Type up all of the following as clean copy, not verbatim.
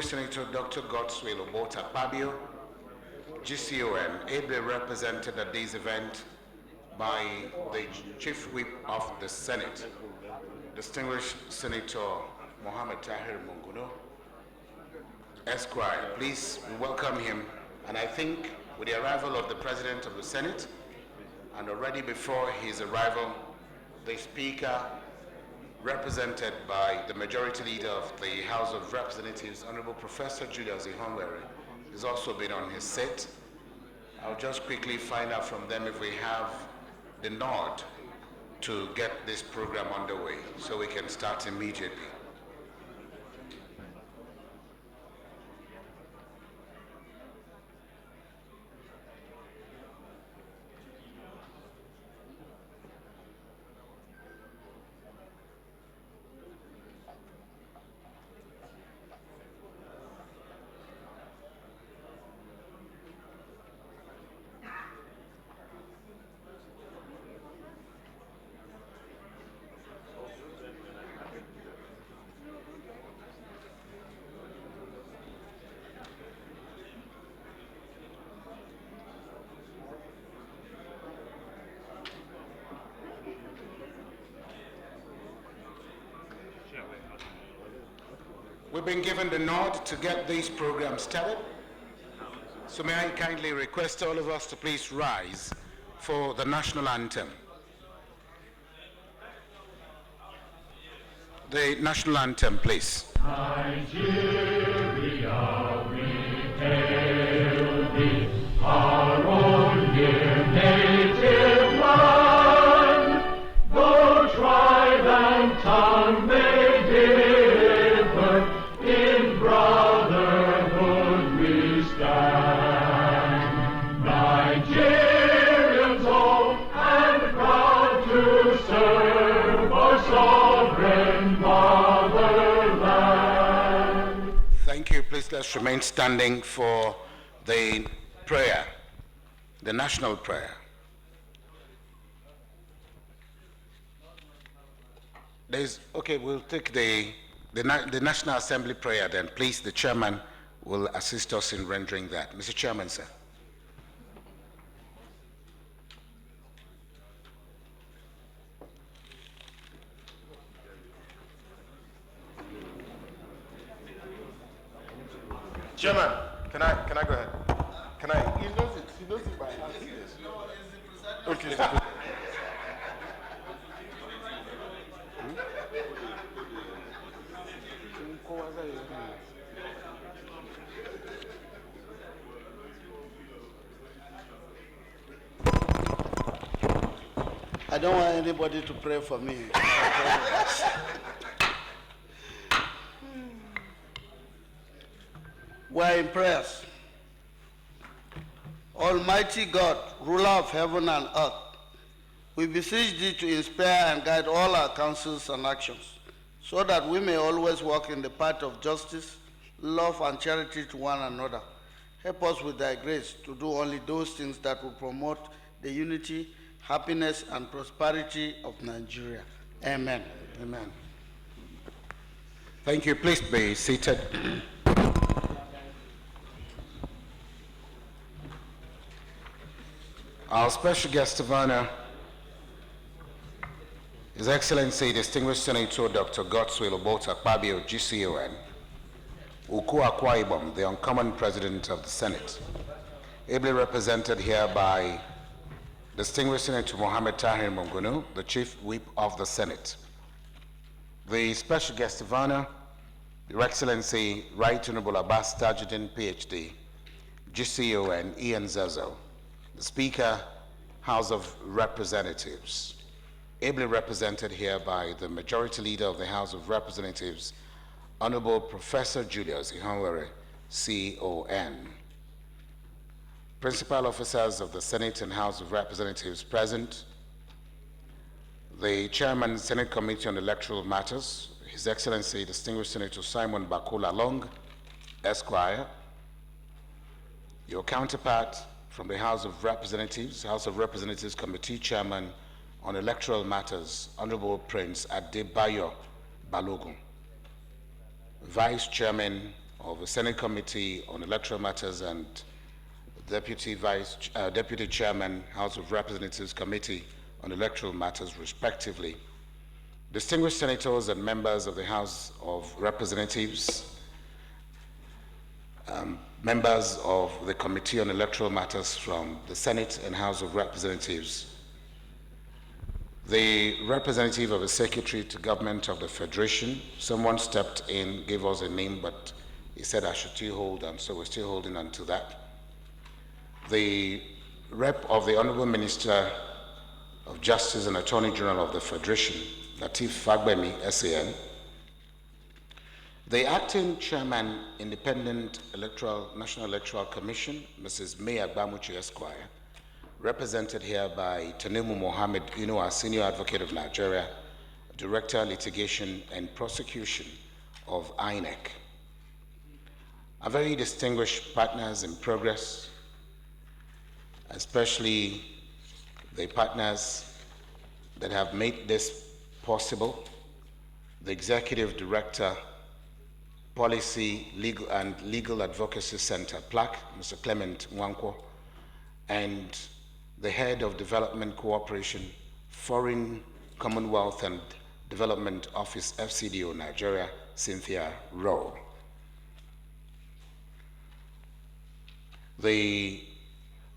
Senator Dr. Godswill Obota Pabio, GCON, ably represented at this event by the Chief Whip of the Senate, distinguished Senator Mohammed Tahir Munguno, Esquire. Please welcome him. And I think with the arrival of the President of the Senate, and already before his arrival, the Speaker, represented by the Majority Leader of the House of Representatives, Honorable Professor Julius Ihonwere, has also been on his seat. I'll just quickly find out from them if we have the nod to get this program underway so we can start immediately. We've been given the nod to get this program started. So may I kindly request all of us to please rise for the national anthem. The national anthem, please. Nigeria, we hail thee, our own dear native land, though tribe and tongue may differ, in brotherhood we stand. Nigerians old and proud to serve our sovereign motherland. Thank you. Please let's remain standing for the prayer, the national prayer. We'll take the National Assembly prayer then. Please, the chairman will assist us in rendering that. Mr. Chairman, sir. Chairman, can I go ahead? Can I? He knows it by heart. Okay. I don't want anybody to pray for me. We're in prayers. Almighty God, ruler of heaven and earth, we beseech thee to inspire and guide all our counsels and actions, so that we may always walk in the path of justice, love, and charity to one another. Help us with thy grace to do only those things that will promote the unity, happiness, and prosperity of Nigeria. Amen. Amen. Thank you. Please be seated. Our special guest of honor, His Excellency Distinguished Senator Dr. Godswill Obota Pabio, GCON, Uku Akwa Ibom, the uncommon President of the Senate, ably represented here by Distinguished Senator Mohammed Tahir Munguno, the Chief Whip of the Senate. The special guest of honor, Your Excellency Right Honorable Abbas Tajuddin, PhD, GCON, Ian Zazo, the Speaker, House of Representatives, ably represented here by the Majority Leader of the House of Representatives, Honorable Professor Julius Ihonwere, CON. Principal officers of the Senate and House of Representatives present, the Chairman, Senate Committee on Electoral Matters, His Excellency Distinguished Senator Simon Bakula Long, Esquire, your counterpart from the House of Representatives Committee Chairman on Electoral Matters, Honorable Prince Adebayo Balogun, Vice Chairman of the Senate Committee on Electoral Matters and Deputy Chairman, House of Representatives Committee on Electoral Matters, respectively. Distinguished senators and members of the House of Representatives, members of the Committee on Electoral Matters from the Senate and House of Representatives, the representative of the Secretary to Government of the Federation, someone stepped in, gave us a name, but he said I should still hold, and so we're still holding on to that. The rep of the Honorable Minister of Justice and Attorney General of the Federation, Lateef Fagbemi, SAN, the acting chairman, Independent National Electoral Commission, Mrs. May Agbamuchi Esquire, represented here by Tanimu Mohammed Inu, our Senior Advocate of Nigeria, Director, Litigation and Prosecution of INEC. Our very distinguished partners in progress, especially the partners that have made this possible, the Executive Director, Policy, Legal Advocacy Center, PLAC, Mr. Clement Nwankwo, and the Head of Development Cooperation, Foreign Commonwealth and Development Office, FCDO, Nigeria, Cynthia Rowe. The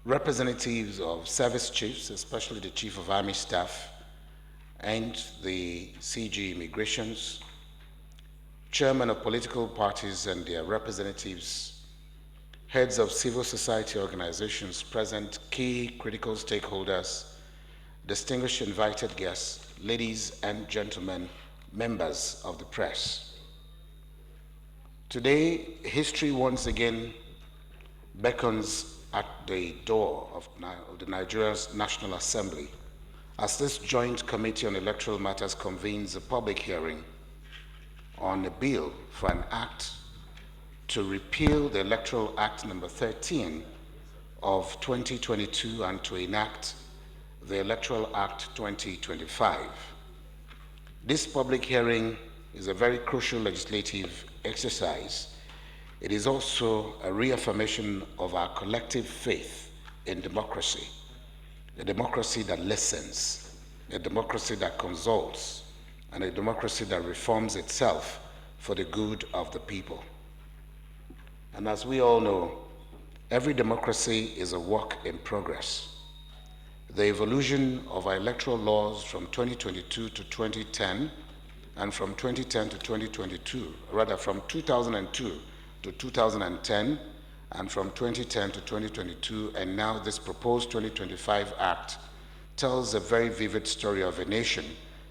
representatives of service chiefs, especially the Chief of Army Staff and the CG Immigrations, chairmen of political parties and their representatives, heads of civil society organizations present, key critical stakeholders, distinguished invited guests, ladies and gentlemen, members of the press. Today, history once again beckons at the door of the Nigeria's National Assembly as this Joint Committee on Electoral Matters convenes a public hearing on a bill for an act to repeal the Electoral Act number 13 of 2022 and to enact the Electoral Act 2025. This public hearing is a very crucial legislative exercise. It is also a reaffirmation of our collective faith in democracy, a democracy that listens, a democracy that consults, and a democracy that reforms itself for the good of the people. And as we all know, every democracy is a work in progress. The evolution of our electoral laws from 2022 to 2010, and from 2010 to 2022, rather from 2002 to 2010, and from 2010 to 2022, and now this proposed 2025 Act tells a very vivid story of a nation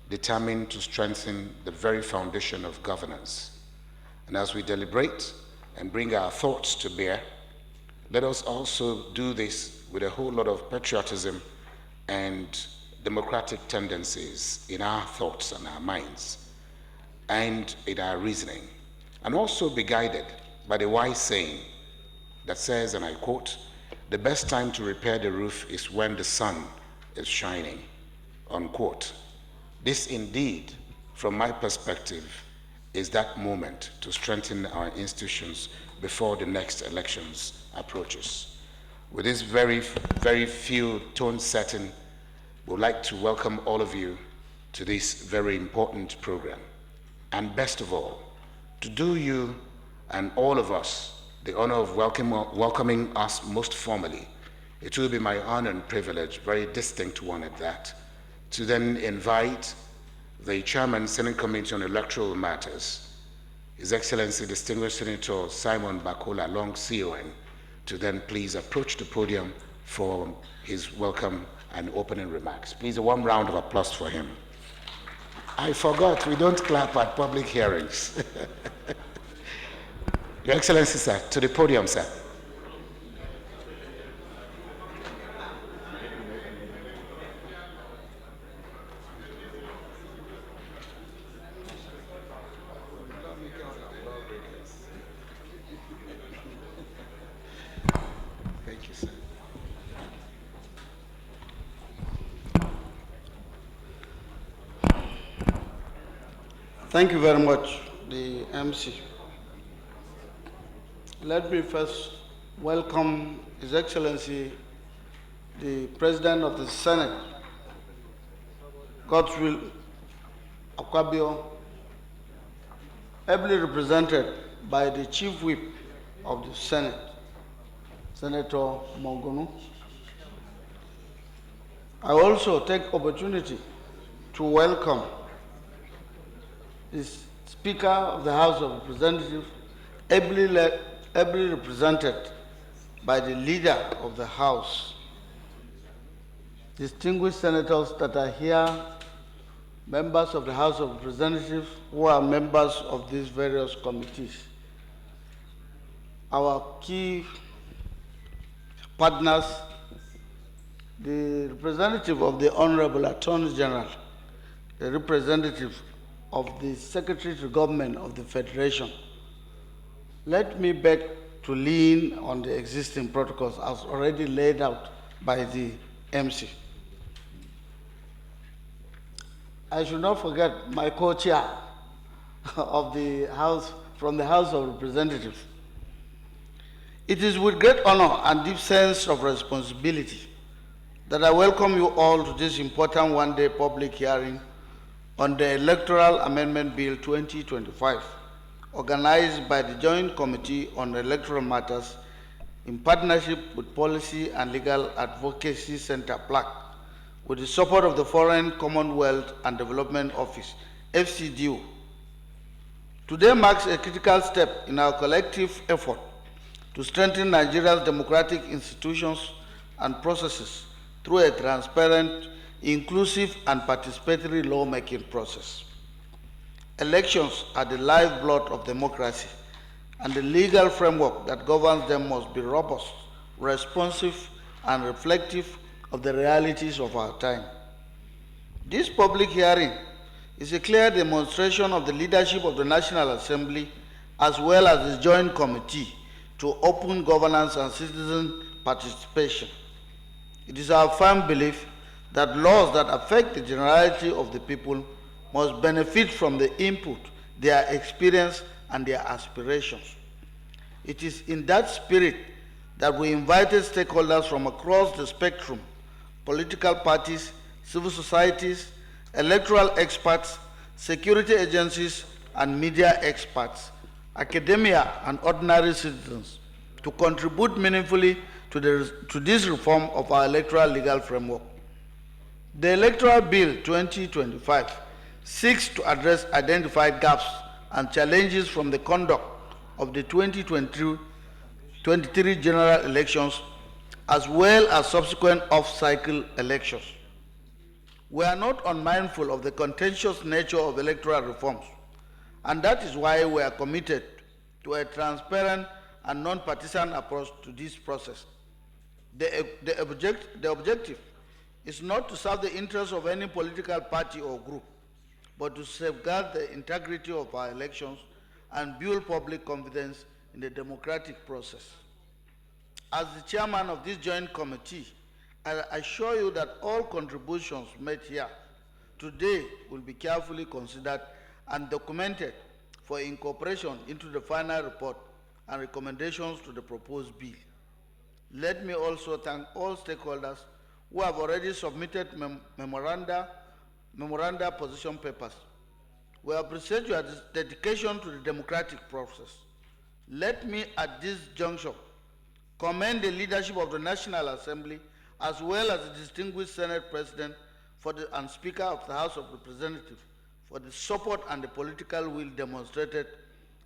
determined to strengthen the very foundation of governance. And as we deliberate and bring our thoughts to bear, let us also do this with a whole lot of patriotism and democratic tendencies in our thoughts and our minds and in our reasoning, and also be guided by the wise saying that says, and I quote, "The best time to repair the roof is when the sun is shining," unquote. This indeed, from my perspective, is that moment to strengthen our institutions before the next elections approaches. With this very few tone setting, we'd like to welcome all of you to this very important program. And best of all, to do you and all of us the honor of welcoming us most formally, it will be my honor and privilege, very distinct one at that, to then invite the Chairman, Senate Committee on Electoral Matters, His Excellency Distinguished Senator Simon Bakola, Long CON, to then please approach the podium for his welcome and opening remarks. Please, a warm round of applause for him. I forgot, we don't clap at public hearings. Your Excellency, sir, to the podium, sir. Thank you, sir. Thank you very much, the MC. Let me first welcome His Excellency, the President of the Senate, Godswill Akpabio, ably represented by the Chief Whip of the Senate, Senator Mongunu. I also take opportunity to welcome the Speaker of the House of Representatives, ably represented by the Leader of the House, distinguished senators that are here, members of the House of Representatives who are members of these various committees, our key partners, the representative of the Honorable Attorney General, the representative of the Secretary to Government of the Federation. Let me beg to lean on the existing protocols as already laid out by the MC. I should not forget my co-chair of the House, from the House of Representatives. It is with great honor and deep sense of responsibility that I welcome you all to this important one-day public hearing on the Electoral Amendment Bill 2025, organized by the Joint Committee on Electoral Matters in partnership with Policy and Legal Advocacy Center PLAC, with the support of the Foreign Commonwealth and Development Office, FCDO. Today marks a critical step in our collective effort to strengthen Nigeria's democratic institutions and processes through a transparent, inclusive, and participatory lawmaking process. Elections are the lifeblood of democracy, and the legal framework that governs them must be robust, responsive, and reflective of the realities of our time. This public hearing is a clear demonstration of the leadership of the National Assembly as well as the Joint Committee to open governance and citizen participation. It is our firm belief that laws that affect the generality of the people must benefit from the input, their experience, and their aspirations. It is in that spirit that we invited stakeholders from across the spectrum, political parties, civil societies, electoral experts, security agencies, and media experts, academia, and ordinary citizens to contribute meaningfully to this reform of our electoral legal framework. The Electoral Bill 2025 seeks to address identified gaps and challenges from the conduct of the 2023 general elections as well as subsequent off-cycle elections. We are not unmindful of the contentious nature of electoral reforms, and that is why we are committed to a transparent and non-partisan approach to this process. The objective is not to serve the interests of any political party or group, but to safeguard the integrity of our elections and build public confidence in the democratic process. As the chairman of this joint committee, I assure you that all contributions made here today will be carefully considered and documented for incorporation into the final report and recommendations to the proposed bill. Let me also thank all stakeholders who have already submitted memoranda position papers. We appreciate your dedication to the democratic process. Let me at this juncture commend the leadership of the National Assembly as well as the distinguished Senate President and Speaker of the House of Representatives for the support and the political will demonstrated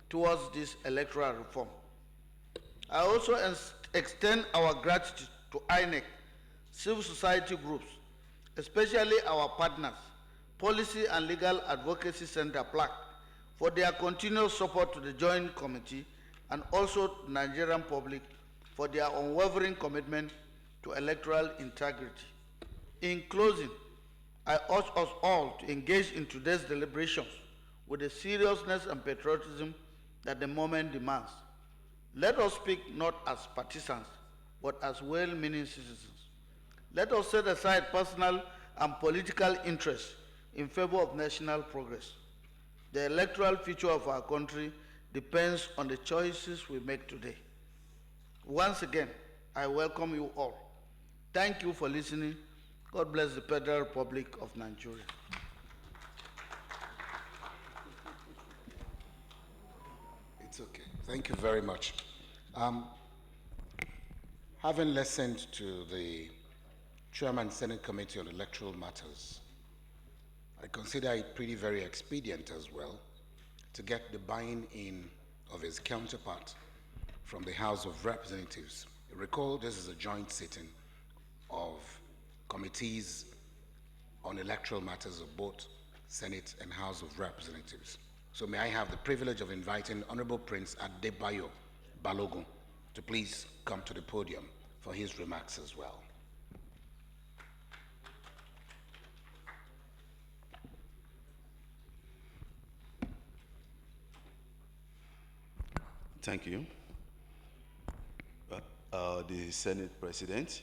towards this electoral reform. I also extend our gratitude to INEC, civil society groups, especially our partners, Policy and Legal Advocacy Center PLAC, for their continuous support to the Joint Committee, and also to the Nigerian public for their unwavering commitment to electoral integrity. In closing, I urge us all to engage in today's deliberations with the seriousness and patriotism that the moment demands. Let us speak not as partisans, but as well-meaning citizens. Let us set aside personal and political interests in favor of national progress. The electoral future of our country depends on the choices we make today. Once again, I welcome you all. Thank you for listening. God bless the Federal Republic of Nigeria. It's okay. Thank you very much. Having listened to the Chairman Senate Committee on Electoral Matters, I consider it pretty very expedient as well to get the buy-in of his counterpart from the House of Representatives. Recall this is a joint sitting of committees on electoral matters of both Senate and House of Representatives. So may I have the privilege of inviting Honorable Prince Adebayo Balogun to please come to the podium for his remarks as well. Thank you. The Senate President,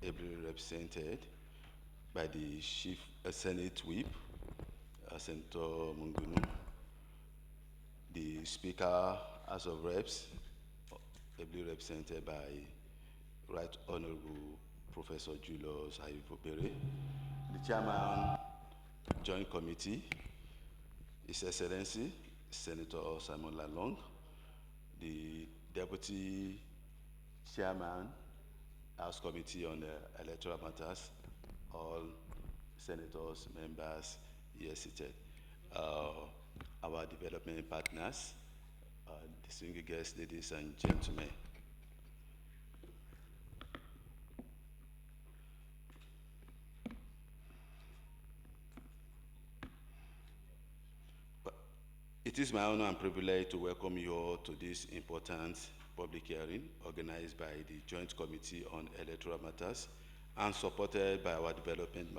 ably represented by the Chief Senate Whip, Senator Mungunu, the Speaker, House of Reps, ably represented by Right Honorable Professor Julius Hayivobere, the Chairman, Joint Committee, His Excellency, Senator Simon Lalong, the Deputy Chairman, House Committee on Electoral Matters, all senators, members here seated, our development partners, distinguished guests, ladies and gentlemen. It is my honor and privilege to welcome you all to this important public hearing organized by the Joint Committee on Electoral Matters and supported by our development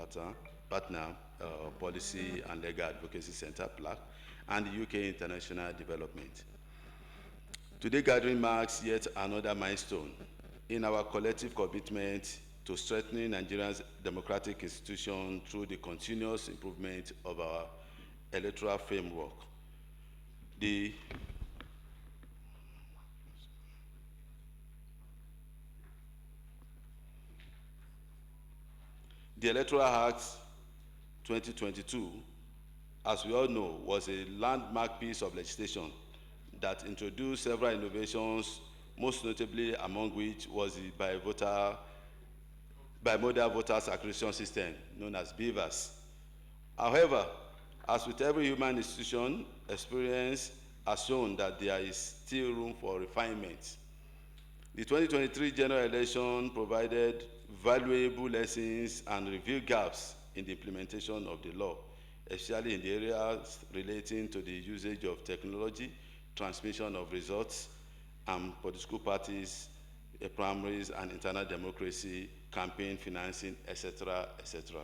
partner, Policy and Legal Advocacy Center, PLAC, and the UK International Development. Today's gathering marks yet another milestone in our collective commitment to strengthening Nigeria's democratic institutions through the continuous improvement of our electoral framework. The Electoral Act 2022, as we all know, was a landmark piece of legislation that introduced several innovations, most notably among which was the bimodal voters acquisition system, known as BVAS. However, as with every human institution, experience has shown that there is still room for refinement. The 2023 general election provided valuable lessons and revealed gaps in the implementation of the law, especially in the areas relating to the usage of technology, transmission of results, and political parties, primaries, and internal democracy, campaign financing, etc., etc.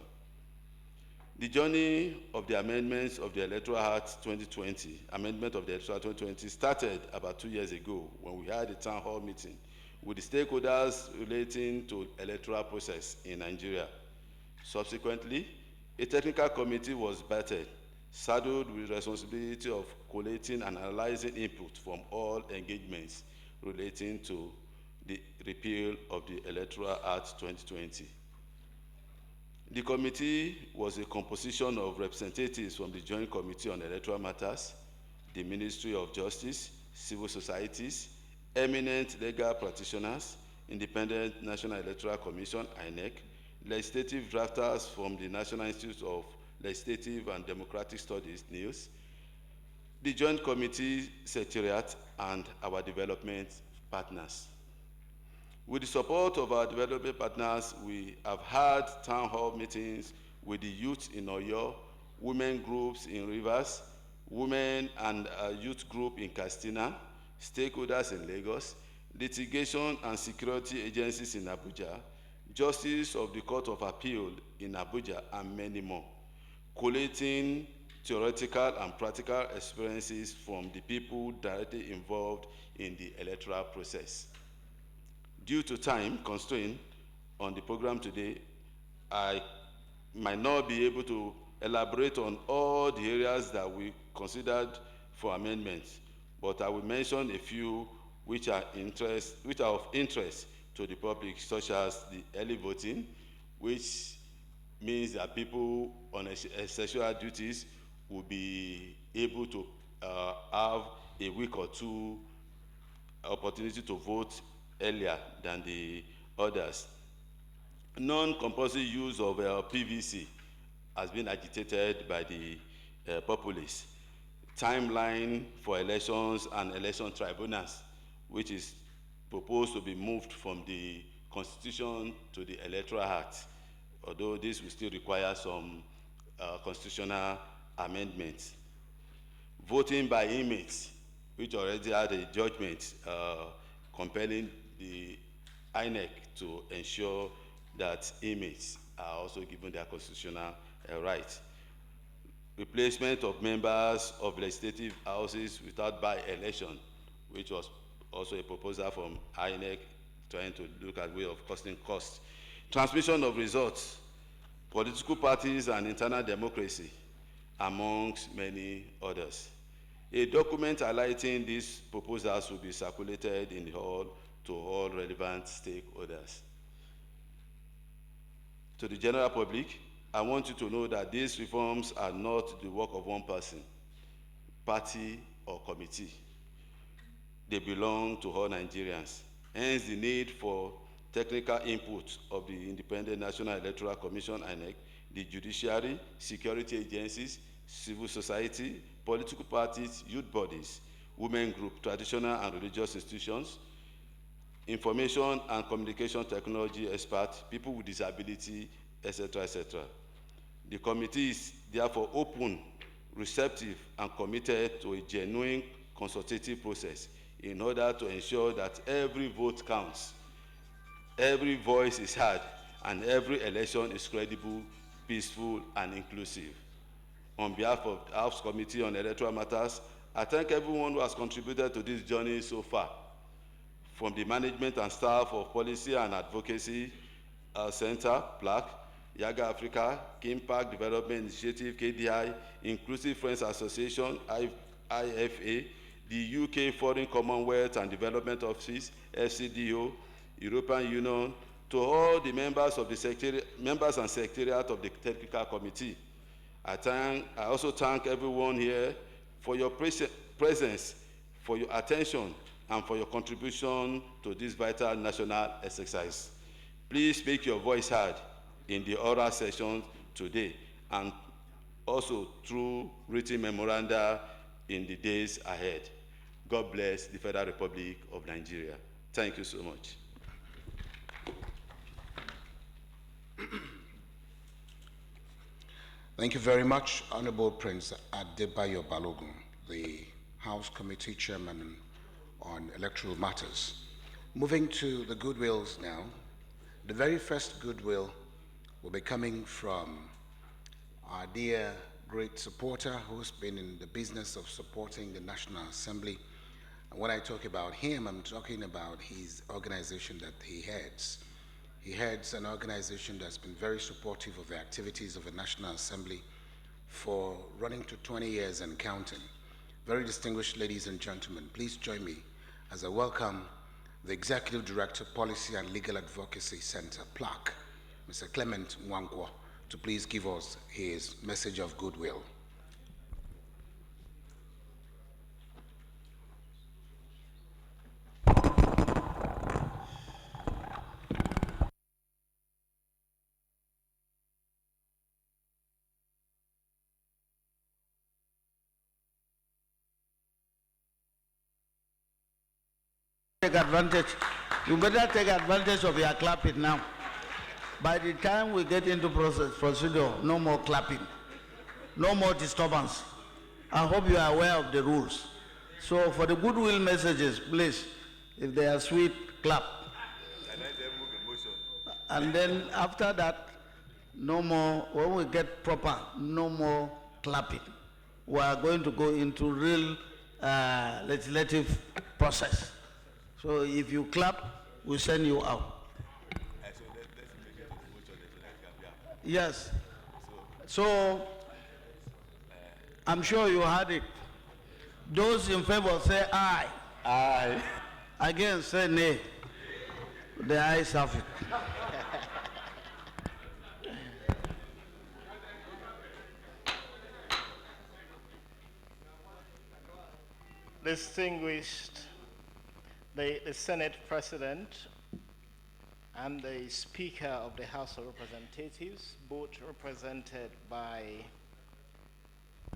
The journey of the amendments of the Electoral Act 2020, amendment of the Electoral Act 2020 started about 2 years ago when we had a town hall meeting with the stakeholders relating to electoral process in Nigeria. Subsequently, a technical committee was vetted, saddled with responsibility of collating and analyzing input from all engagements relating to the repeal of the Electoral Act 2020. The committee was a composition of representatives from the Joint Committee on Electoral Matters, the Ministry of Justice, civil societies, eminent legal practitioners, Independent National Electoral Commission, INEC, legislative drafters from the National Institute of Legislative and Democratic Studies, NILS, the Joint Committee Secretariat, and our development partners. With the support of our development partners, we have had town hall meetings with the youth in Oyo, women groups in Rivers, women and youth group in Castina, stakeholders in Lagos, litigation and security agencies in Abuja, justice of the Court of Appeal in Abuja, and many more, collating theoretical and practical experiences from the people directly involved in the electoral process. Due to time constraint on the program today, I might not be able to elaborate on all the areas that we considered for amendments. but I will mention a few which are of interest to the public, such as the early voting, which means that people on essential duties will be able to have a week or two opportunity to vote earlier than the others. Non-compulsory use of PVC has been agitated by the populace. Timeline for elections and election tribunals, which is proposed to be moved from the Constitution to the Electoral Act, although this will still require some constitutional amendments. Voting by inmates, which already had a judgment compelling the INEC to ensure that inmates are also given their constitutional rights. Replacement of members of legislative houses without by-election, which was also a proposal from INEC trying to look at way of costing costs. Transmission of results, political parties and internal democracy, amongst many others. A document highlighting these proposals will be circulated in the hall to all relevant stakeholders. To the general public, I want you to know that these reforms are not the work of one person, party, or committee. They belong to all Nigerians. Hence, the need for technical input of the Independent National Electoral Commission, INEC, the judiciary, security agencies, civil society, political parties, youth bodies, women groups, traditional and religious institutions, information and communication technology experts, people with disability, etc., etc. The committee is therefore open, receptive, and committed to a genuine consultative process in order to ensure that every vote counts, every voice is heard, and every election is credible, peaceful, and inclusive. On behalf of the House Committee on Electoral Matters, I thank everyone who has contributed to this journey so far, from the management and staff of Policy and Advocacy Center, PLAC, Yaga Africa, King Park Development Initiative, KDI, Inclusive Friends Association, IFA, the UK Foreign Commonwealth and Development Office, FCDO, European Union, to all the members of the members and secretariat of the Technical Committee. I also thank everyone here for your presence, for your attention, and for your contribution to this vital national exercise. Please make your voice heard in the oral session today, and also through written memoranda in the days ahead. God bless the Federal Republic of Nigeria. Thank you so much. Thank you very much, Honorable Prince Adebayo Balogun, the House Committee Chairman on Electoral Matters. Moving to the goodwills now. The very first goodwill will be coming from our dear great supporter who's been in the business of supporting the National Assembly. And when I talk about him, I'm talking about his organization that he heads. He heads an organization that's been very supportive of the activities of the National Assembly for running to 20 years and counting. Very distinguished ladies and gentlemen, please join me as I welcome the Executive Director, Policy and Legal Advocacy Center, PLAC, Mr. Clement Nwankwo, to please give us his message of goodwill. Take advantage. You better take advantage of your clapping now. By the time we get into procedure, no more clapping, no more disturbance. I hope you are aware of the rules. So for the goodwill messages, please, if they are sweet, clap. And then after that, no more, when we get proper, no more clapping. We are going to go into real legislative process. So if you clap, we'll send you out. Yes. So I'm sure you heard it. Those in favor say aye. Aye. Against say nay. The ayes have it. Distinguished the Senate President and the Speaker of the House of Representatives, both represented by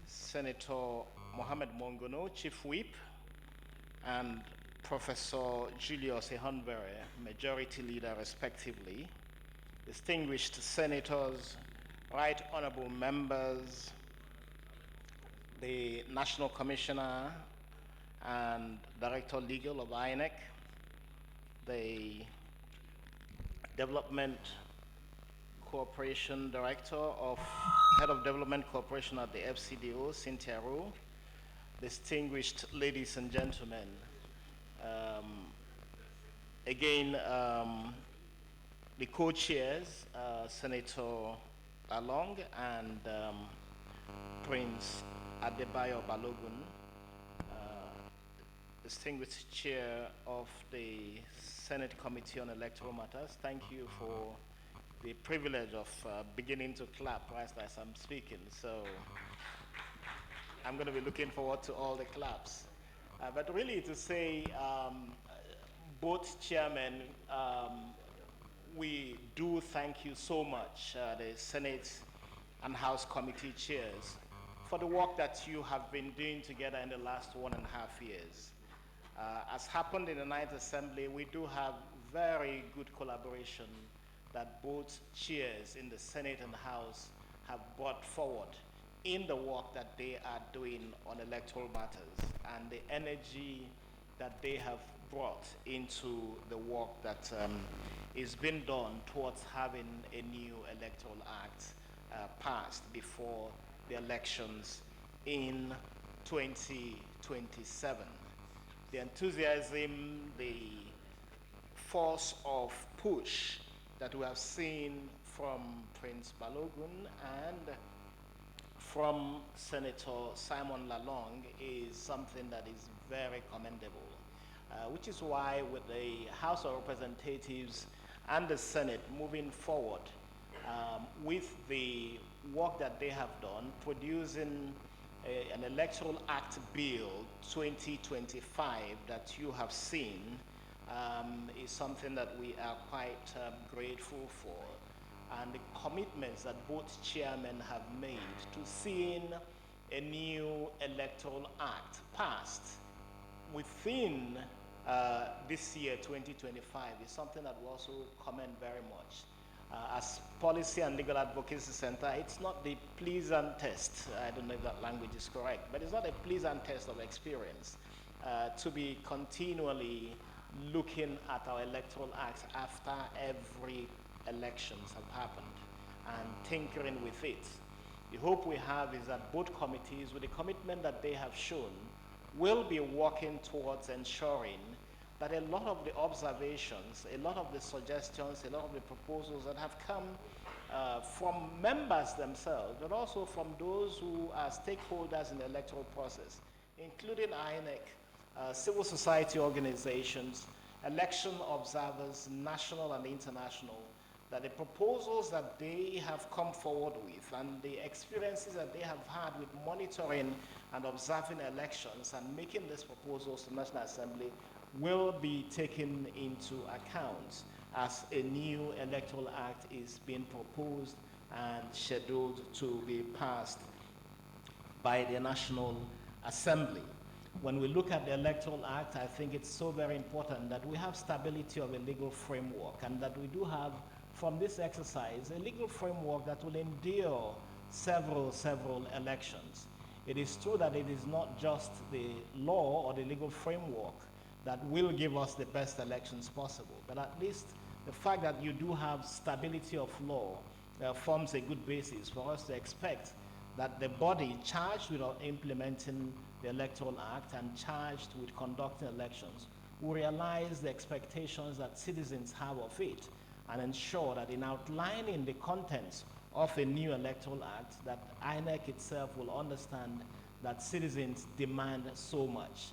Senator Mohammed Mongono, Chief Whip, and Professor Julius Ehonbere, Majority Leader, respectively, distinguished senators, right honorable members, the National Commissioner and Director Legal of INEC, the Development Cooperation Director of Head of Development Cooperation at the FCDO, Cynthia Rowe, distinguished ladies and gentlemen, the co-chairs, Senator Along and Prince Adebayo Balogun, distinguished chair of the Senate Committee on Electoral Matters, thank you for the privilege of beginning to clap right as I'm speaking. So I'm going to be looking forward to all the claps. But really to say, both chairmen, we do thank you so much, the Senate and House Committee chairs, for the work that you have been doing together in the last 1.5 years. As happened in the Ninth Assembly, we do have very good collaboration that both chairs in the Senate and House have brought forward in the work that they are doing on electoral matters and the energy that they have brought into the work that is being done towards having a new electoral act passed before the elections in 2027. The enthusiasm, the force of push that we have seen from Prince Balogun and from Senator Simon Lalong is something that is very commendable, which is why with the House of Representatives and the Senate moving forward with the work that they have done, producing an Electoral Act Bill 2025 that you have seen is something that we are quite grateful for. And the commitments that both chairmen have made to seeing a new Electoral Act passed within this year, 2025, is something that we also commend very much. As Policy and Legal Advocacy Center, it's not the pleasant test, I don't know if that language is correct, but it's not a pleasant test of experience to be continually looking at our electoral acts after every elections have happened and tinkering with it. The hope we have is that both committees, with the commitment that they have shown, will be working towards ensuring that a lot of the observations, a lot of the suggestions, a lot of the proposals that have come from members themselves, but also from those who are stakeholders in the electoral process, including INEC, civil society organizations, election observers, national and international, that the proposals that they have come forward with and the experiences that they have had with monitoring and observing elections and making these proposals to the National Assembly will be taken into account as a new electoral act is being proposed and scheduled to be passed by the National Assembly. When we look at the Electoral Act, I think it's so very important that we have stability of a legal framework and that we do have, from this exercise, a legal framework that will endure several elections. It is true that it is not just the law or the legal framework that will give us the best elections possible, but at least the fact that you do have stability of law forms a good basis for us to expect that the body charged with implementing the Electoral Act and charged with conducting elections will realize the expectations that citizens have of it and ensure that in outlining the contents of a new Electoral Act, that INEC itself will understand that citizens demand so much.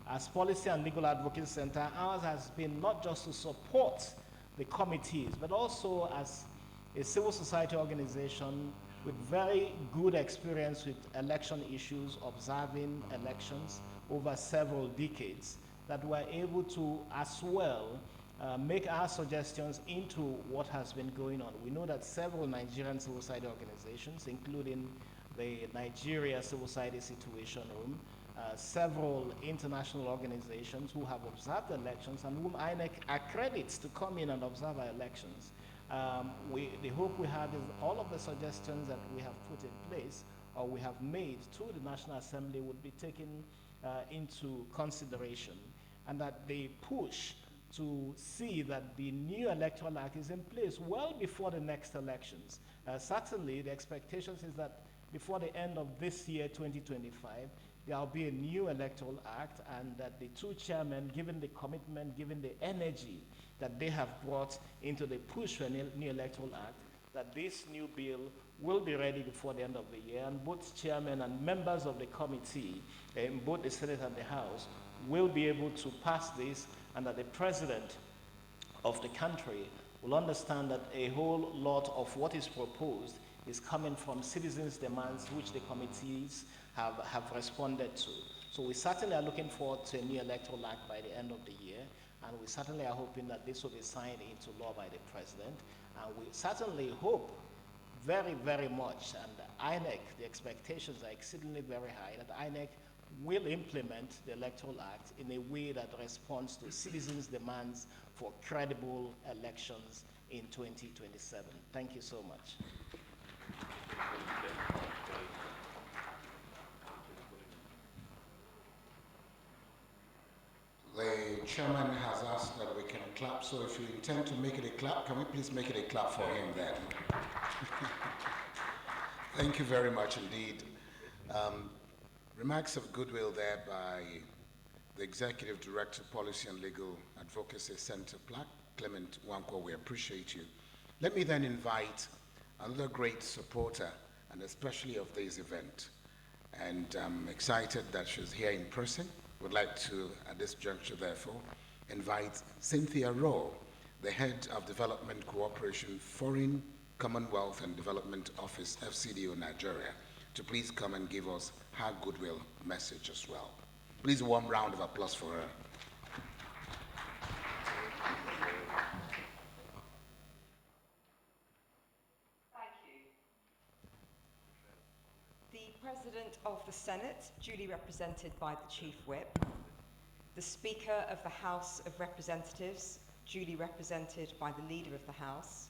As Policy and Legal Advocacy Center, ours has been not just to support the committees, but also as a civil society organization with very good experience with election issues, observing elections over several decades, that we're able to as well make our suggestions into what has been going on. We know that several Nigerian civil society organizations, including the Nigeria Civil Society Situation Room, several international organizations who have observed elections and whom INEC accredits to come in and observe our elections. The hope we have is all of the suggestions that we have put in place or we have made to the National Assembly would be taken into consideration, and that they push to see that the new Electoral Act is in place well before the next elections. Certainly, the expectations is that before the end of this year, 2025, there will be a new Electoral Act, and that the two chairmen, given the commitment, given the energy that they have brought into the push for a new Electoral Act, that this new bill will be ready before the end of the year, and both chairmen and members of the committee, in both the Senate and the House, will be able to pass this, and that the president of the country will understand that a whole lot of what is proposed is coming from citizens' demands, which the committees have responded to. So we certainly are looking forward to a new Electoral Act by the end of the year, and we certainly are hoping that this will be signed into law by the president. And we certainly hope very, very much, and INEC, the expectations are exceedingly very high, that INEC will implement the Electoral Act in a way that responds to citizens' demands for credible elections in 2027. Thank you so much. The chairman has asked that we can clap, so if you intend to make it a clap, can we please make it a clap for him then? Thank you very much indeed. Remarks of goodwill there by the Executive Director, Policy and Legal Advocacy Center, Clement Wanko. We appreciate you. Let me then invite another great supporter, and especially of this event. And I'm excited that she's here in person. Would like to, at this juncture, therefore, invite Cynthia Rowe, the Head of Development Cooperation, Foreign, Commonwealth and Development Office, FCDO Nigeria, to please come and give us her goodwill message as well. Please a warm round of applause for her. Thank you. The President of the Senate, duly represented by the Chief Whip, the Speaker of the House of Representatives, duly represented by the Leader of the House,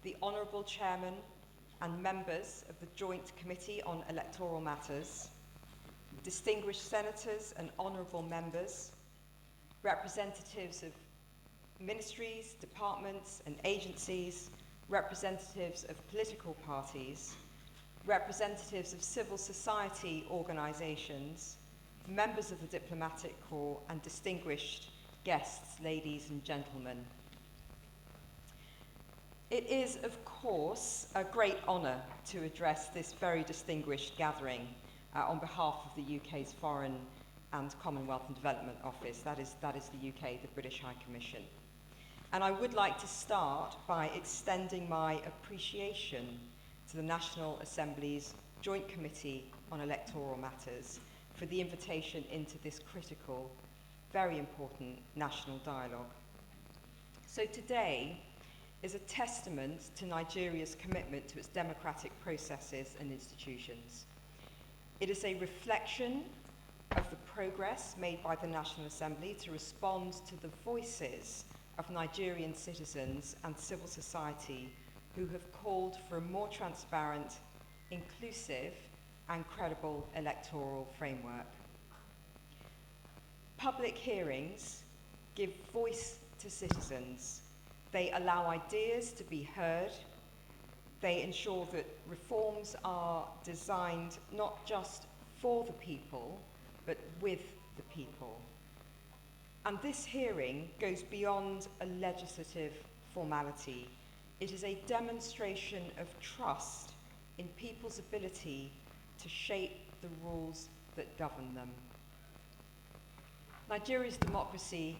the Honourable Chairman and members of the Joint Committee on Electoral Matters, distinguished senators and honourable members, representatives of ministries, departments and agencies, representatives of political parties, representatives of civil society organisations, members of the diplomatic corps, and distinguished guests, ladies and gentlemen. It is, of course, a great honour to address this very distinguished gathering on behalf of the UK's Foreign and Commonwealth and Development Office. That is the UK, the British High Commission. And I would like to start by extending my appreciation to the National Assembly's Joint Committee on Electoral Matters for the invitation into this critical, very important national dialogue. So today is a testament to Nigeria's commitment to its democratic processes and institutions. It is a reflection of the progress made by the National Assembly to respond to the voices of Nigerian citizens and civil society who have called for a more transparent, inclusive, and credible electoral framework. Public hearings give voice to citizens. They allow ideas to be heard. They ensure that reforms are designed not just for the people, but with the people. And this hearing goes beyond a legislative formality. It is a demonstration of trust in people's ability to shape the rules that govern them. Nigeria's democracy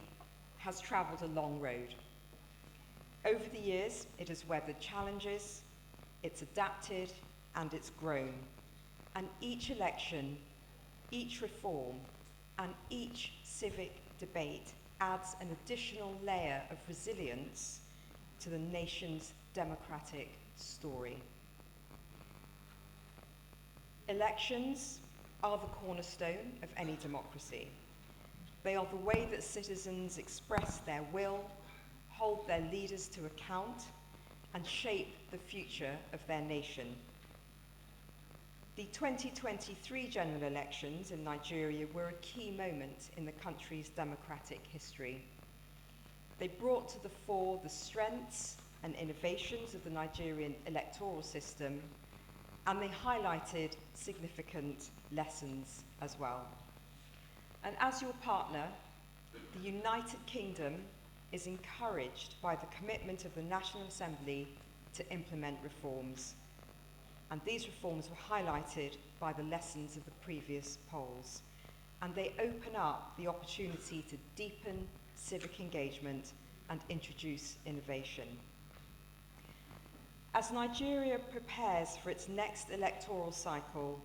has travelled a long road. Over the years, it has weathered challenges, it's adapted, and it's grown. And each election, each reform, and each civic debate adds an additional layer of resilience to the nation's democratic story. Elections are the cornerstone of any democracy. They are the way that citizens express their will, hold their leaders to account, and shape the future of their nation. The 2023 general elections in Nigeria were a key moment in the country's democratic history. They brought to the fore the strengths and innovations of the Nigerian electoral system, and they highlighted significant lessons as well. And as your partner, the United Kingdom is encouraged by the commitment of the National Assembly to implement reforms. And these reforms were highlighted by the lessons of the previous polls. And they open up the opportunity to deepen civic engagement and introduce innovation. As Nigeria prepares for its next electoral cycle,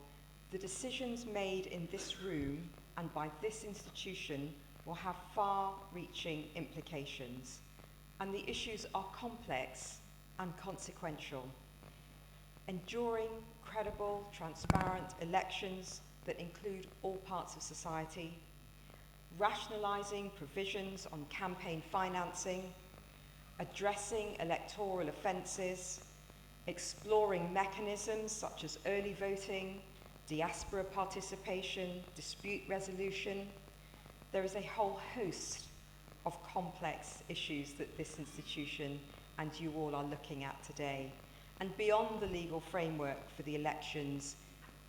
the decisions made in this room and by this institution will have far-reaching implications, and the issues are complex and consequential. Enduring, credible, transparent elections that include all parts of society, rationalising provisions on campaign financing, addressing electoral offences, exploring mechanisms such as early voting, diaspora participation, dispute resolution. There is a whole host of complex issues that this institution and you all are looking at today. And beyond the legal framework for the elections,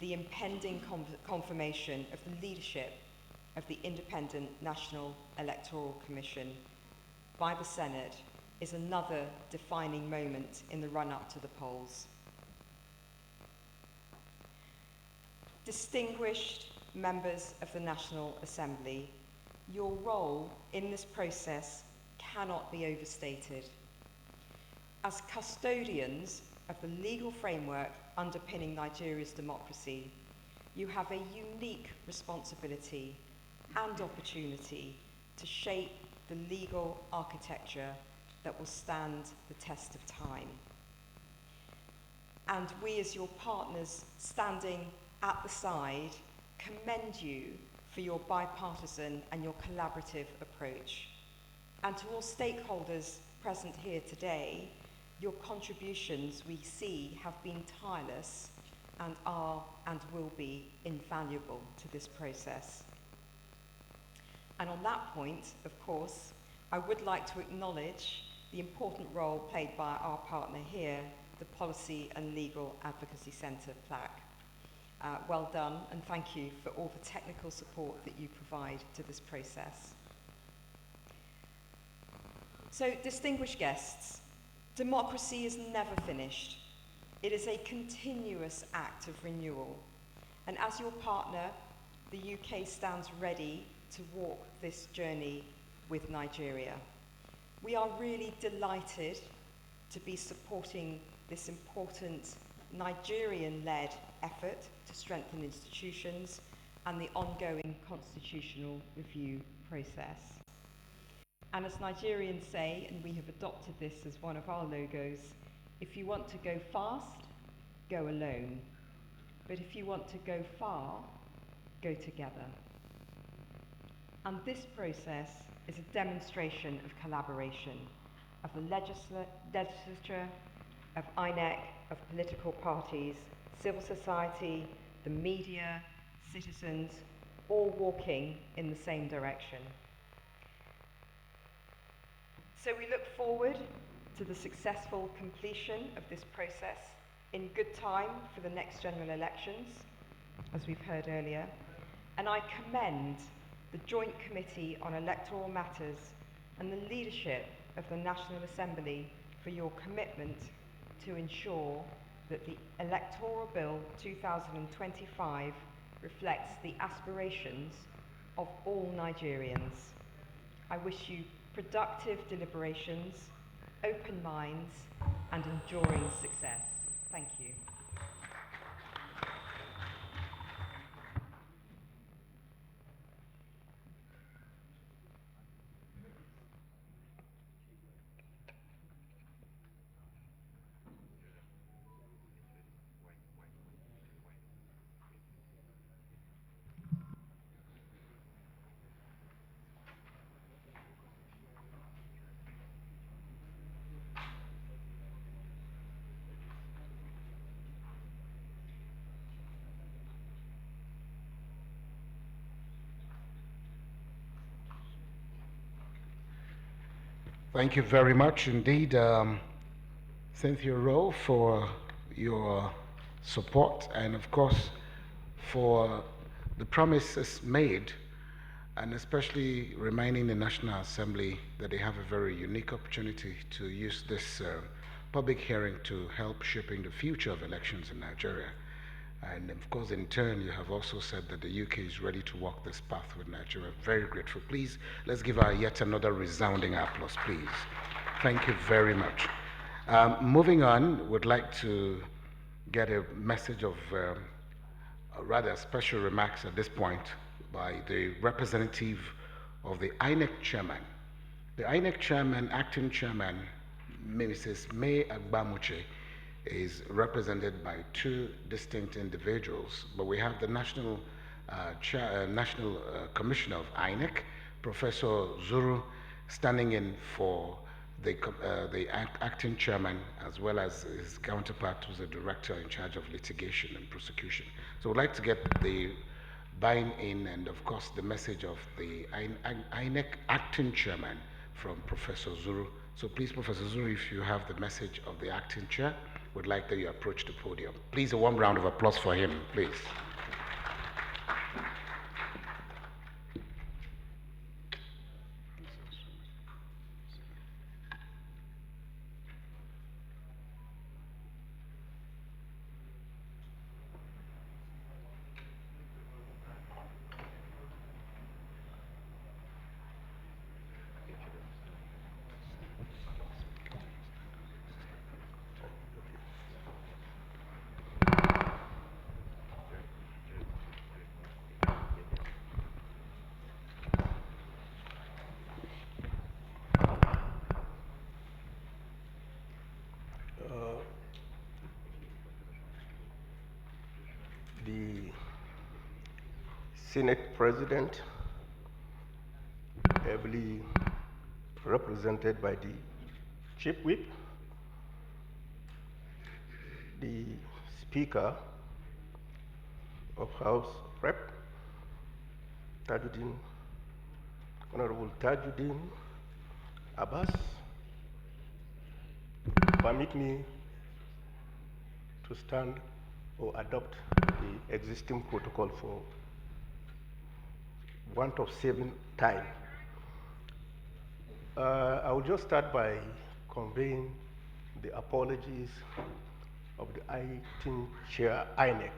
the impending confirmation of the leadership of the Independent National Electoral Commission by the Senate is another defining moment in the run-up to the polls. Distinguished members of the National Assembly, your role in this process cannot be overstated. As custodians of the legal framework underpinning Nigeria's democracy, you have a unique responsibility and opportunity to shape the legal architecture that will stand the test of time. And we, as your partners standing at the side, commend you for your bipartisan and your collaborative approach. And to all stakeholders present here today, your contributions we see have been tireless and are and will be invaluable to this process. And on that point, of course, I would like to acknowledge the important role played by our partner here, the Policy and Legal Advocacy Centre, PLAC. Well done, and thank you for all the technical support that you provide to this process. So, distinguished guests, democracy is never finished. It is a continuous act of renewal. And as your partner, the UK stands ready to walk this journey with Nigeria. We are really delighted to be supporting this important Nigerian-led effort to strengthen institutions and the ongoing constitutional review process. And as Nigerians say, and we have adopted this as one of our logos, if you want to go fast, go alone. But if you want to go far, go together. And this process is a demonstration of collaboration of the legislature, of INEC, of political parties, civil society, the media, citizens, all walking in the same direction. So we look forward to the successful completion of this process in good time for the next general elections, as we've heard earlier, and I commend the Joint Committee on Electoral Matters and the leadership of the National Assembly for your commitment to ensure that the Electoral Bill 2025 reflects the aspirations of all Nigerians. I wish you productive deliberations, open minds, and enduring success. Thank you. Thank you very much indeed, Cynthia Rowe, for your support and, of course, for the promises made, and especially reminding the National Assembly that they have a very unique opportunity to use this public hearing to help shaping the future of elections in Nigeria. And of course, in turn, you have also said that the UK is ready to walk this path with Nigeria. Very grateful. Please, let's give her yet another resounding applause, please. Thank you very much. Moving on, would like to get a message of rather special remarks at this point by the representative of the INEC chairman. The INEC chairman, acting chairman, Mrs. May Agbamuche, is represented by two distinct individuals, but we have the National Commissioner of INEC, Professor Zuru, standing in for the acting chairman, as well as his counterpart, who's the director in charge of litigation and prosecution. So we'd like to get the buy-in and, of course, the message of the INEC acting chairman from Professor Zuru. So please, Professor Zuru, if you have the message of the acting chair, would like that you approach the podium. Please, a warm round of applause for him, please. The Senate President, ably represented by the Chief Whip, the Speaker of House Rep, Tajuddin, Honorable Tajuddin Abbas, permit me to stand or adopt the existing protocol for want of saving time. I will just start by conveying the apologies of the acting chair, INEC.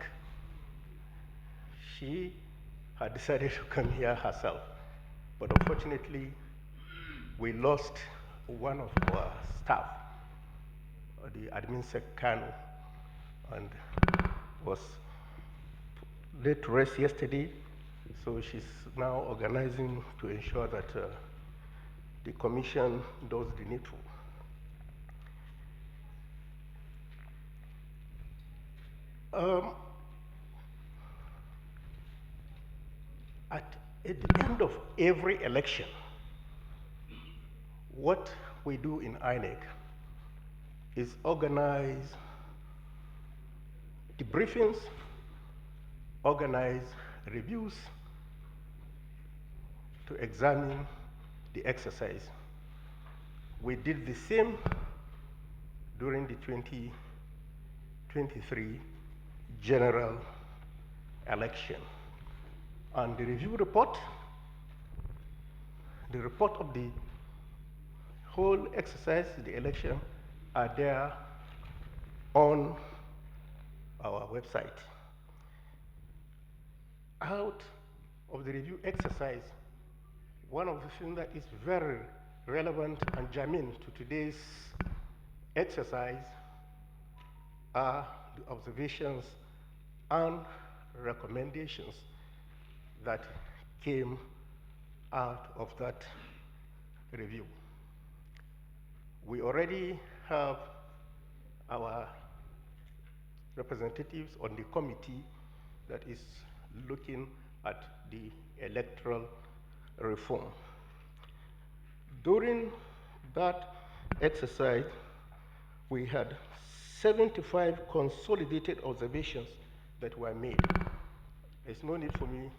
She had decided to come here herself, but unfortunately, we lost one of our staff, the admin sec Kano, and was laid to rest yesterday, so she's now organizing to ensure that the commission does the needful. At the end of every election, what we do in INEC is organize debriefings, organize reviews to examine the exercise. We did the same during the 2023 general election. And the review report, the report of the whole exercise, the election, are there on our website. out of the review exercise, one of the things that is very relevant and germane to today's exercise are the observations and recommendations that came out of that review. We already have our representatives on the committee that is looking at the electoral reform. During that exercise, we had 75 consolidated observations that were made. There's no need for me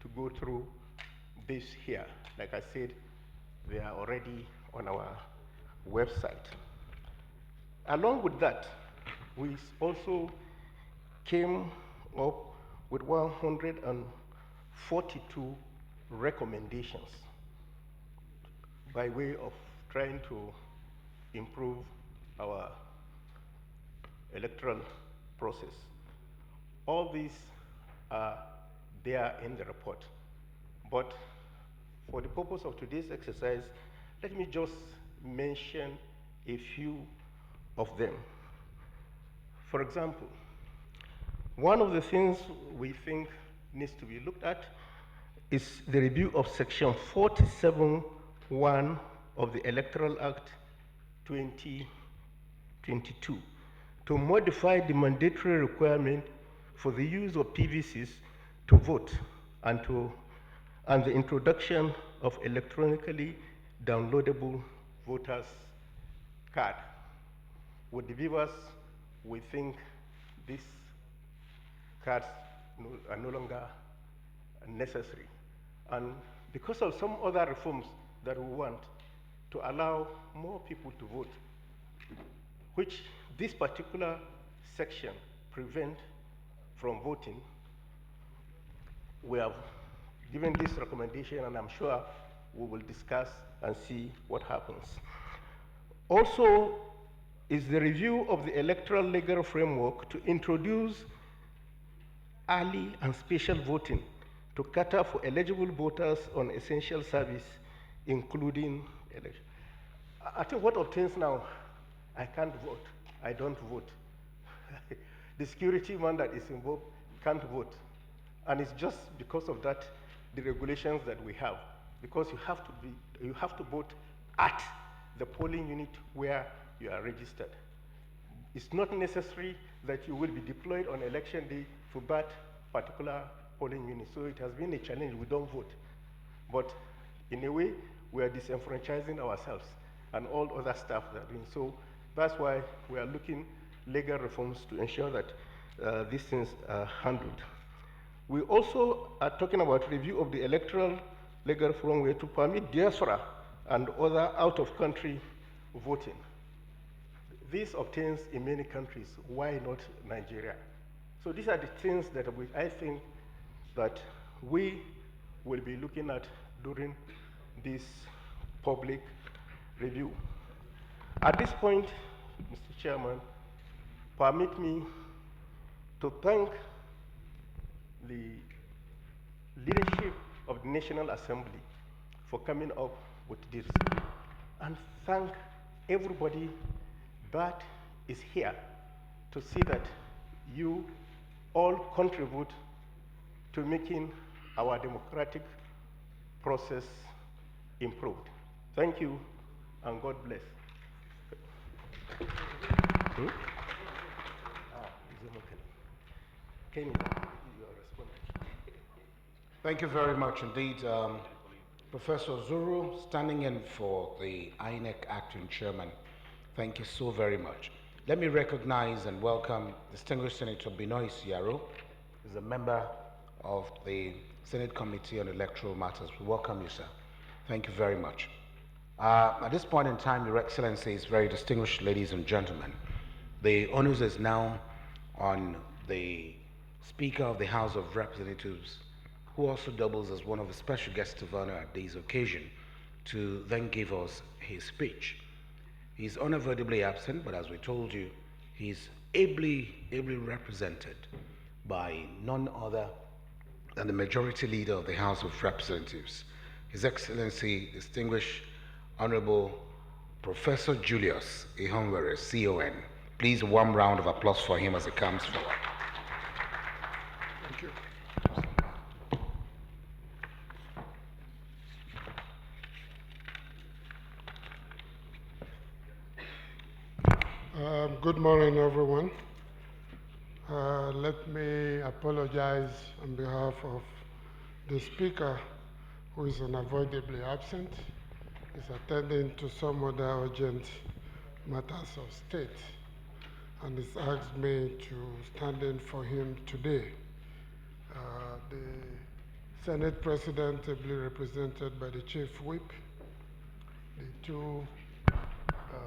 to go through this here. Like I said, they are already on our website. Along with that, we also came up with 142 recommendations by way of trying to improve our electoral process. All these are there in the report. But for the purpose of today's exercise, let me just mention a few of them. For example, one of the things we think needs to be looked at is the review of Section 47(1) of the Electoral Act 2022 to modify the mandatory requirement for the use of PVCs to vote and the introduction of electronically downloadable voters card. With the viewers, we think these cards are no longer necessary. And because of some other reforms that we want to allow more people to vote, which this particular section prevent from voting, we have given this recommendation, and I'm sure we will discuss and see what happens. Also is the review of the electoral legal framework to introduce early and special voting to cater for eligible voters on essential service, including election. I think what obtains now, I can't vote, I don't vote. The security man that is involved can't vote. And it's just because of that, the regulations that we have, because you have to vote at the polling unit where you are registered. It's not necessary that you will be deployed on election day for that particular polling unit. So it has been a challenge, we don't vote. But in a way, we are disenfranchising ourselves and all other staff that are doing. So that's why we are looking legal reforms to ensure that these things are handled. We also are talking about review of the electoral legal framework to permit diaspora and other out-of-country voting. This obtains in many countries. Why not Nigeria? So these are the things that I think that we will be looking at during this public review. At this point, Mr. Chairman, permit me to thank the leadership of the National Assembly for coming up with this, and thank everybody that is here to see that you all contribute to making our democratic process improved. Thank you, and God bless. Kenny, you are responding. Thank you very much indeed. Professor Zuru, standing in for the INEC acting chairman, thank you so very much. Let me recognize and welcome distinguished Senator Binoy Siaro, who is a member of the Senate Committee on Electoral Matters. We welcome you, sir. Thank you very much. At this point in time, Your Excellencies, very distinguished ladies and gentlemen, the onus is now on the Speaker of the House of Representatives, who also doubles as one of the special guests of honor at this occasion, to then give us his speech. He's unavoidably absent, but as we told you, he's ably represented by none other and the Majority Leader of the House of Representatives, His Excellency, Distinguished Honorable Professor Julius Ihonwere, CON. Please, a warm round of applause for him as he comes forward. Thank you. Good morning, everyone. Let me apologize on behalf of the Speaker, who is unavoidably absent. He's attending to some other urgent matters of state, and has asked me to stand in for him today. The Senate President, ably represented by the Chief Whip, the two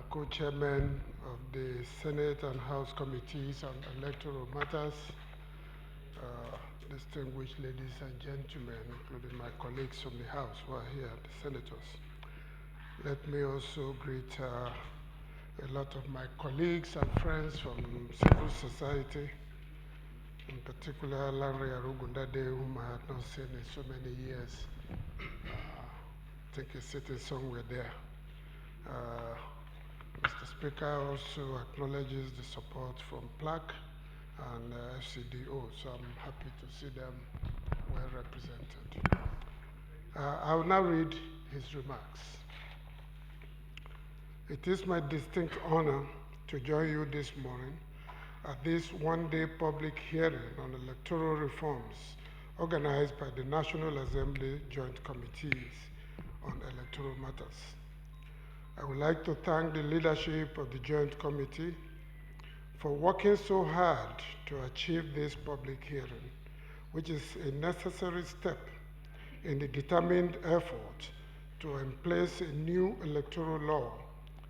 co-chairmen of the Senate and House Committees on Electoral Matters, distinguished ladies and gentlemen, including my colleagues from the House who are here, the senators. Let me also greet a lot of my colleagues and friends from civil society, in particular Larry Arugundade, whom I had not seen in so many years. I think he's sitting somewhere there. Mr. Speaker also acknowledges the support from PLAC and FCDO, so I'm happy to see them well represented. I will now read his remarks. It is my distinct honor to join you this morning at this one-day public hearing on electoral reforms organized by the National Assembly Joint Committees on Electoral Matters. I would like to thank the leadership of the Joint Committee for working so hard to achieve this public hearing, which is a necessary step in the determined effort to place a new electoral law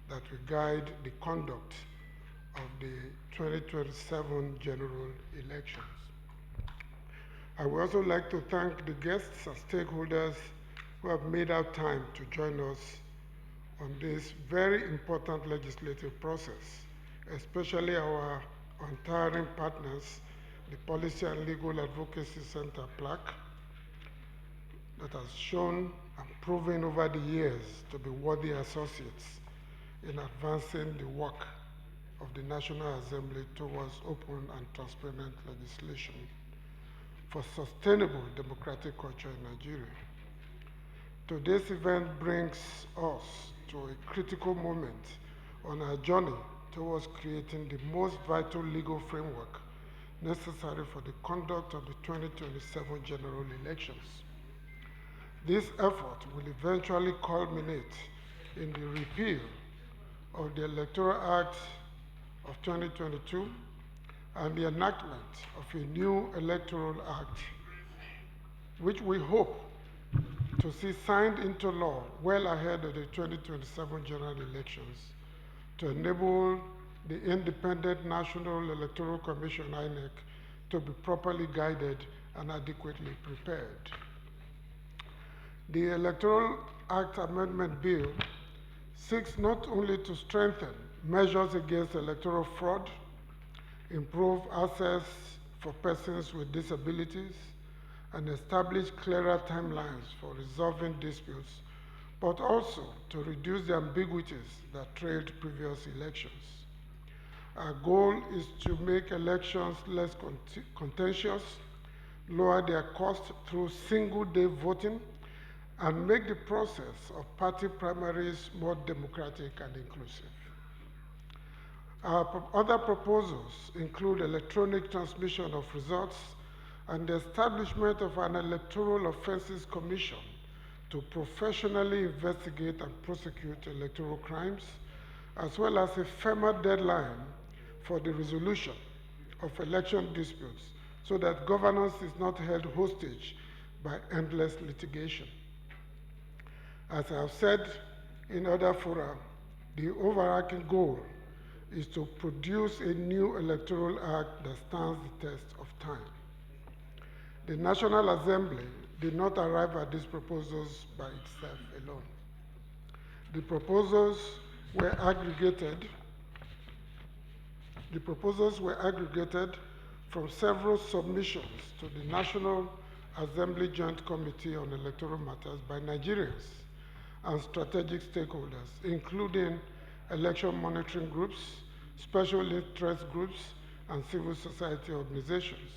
that will guide the conduct of the 2027 general elections. I would also like to thank the guests and stakeholders who have made out time to join us on this very important legislative process, especially our untiring partners, the Policy and Legal Advocacy Center, PLAC, that has shown and proven over the years to be worthy associates in advancing the work of the National Assembly towards open and transparent legislation for sustainable democratic culture in Nigeria. Today's event brings us to a critical moment on our journey towards creating the most vital legal framework necessary for the conduct of the 2027 general elections. This effort will eventually culminate in the repeal of the Electoral Act of 2022 and the enactment of a new Electoral Act, which we hope to see signed into law well ahead of the 2027 general elections to enable the Independent National Electoral Commission, INEC, to be properly guided and adequately prepared. The Electoral Act Amendment Bill seeks not only to strengthen measures against electoral fraud, improve access for persons with disabilities, and establish clearer timelines for resolving disputes, but also to reduce the ambiguities that trailed previous elections. Our goal is to make elections less contentious, lower their cost through single-day voting, and make the process of party primaries more democratic and inclusive. Our other proposals include electronic transmission of results and the establishment of an Electoral Offenses Commission to professionally investigate and prosecute electoral crimes, as well as a firmer deadline for the resolution of election disputes so that governance is not held hostage by endless litigation. As I have said in other fora, the overarching goal is to produce a new electoral act that stands the test of time. The National Assembly did not arrive at these proposals by itself alone. The proposals were aggregated from several submissions to the National Assembly Joint Committee on Electoral Matters by Nigerians and strategic stakeholders, including election monitoring groups, special interest groups, and civil society organizations.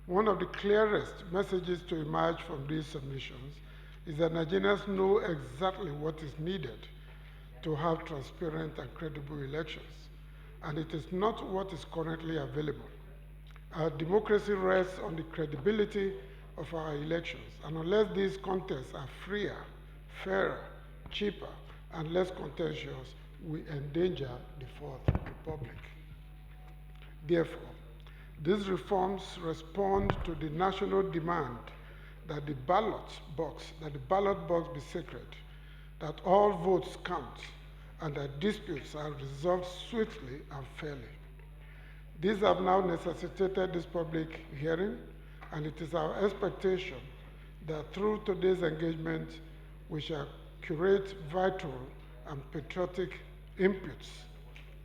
One of the clearest messages to emerge from these submissions is that Nigerians know exactly what is needed to have transparent and credible elections, and it is not what is currently available. Our democracy rests on the credibility of our elections, and unless these contests are freer, fairer, cheaper, and less contentious, we endanger the Fourth Republic. Therefore, these reforms respond to the national demand that the ballot box be sacred, that all votes count, and that disputes are resolved swiftly and fairly. These have now necessitated this public hearing, and it is our expectation that through today's engagement, we shall curate vital and patriotic inputs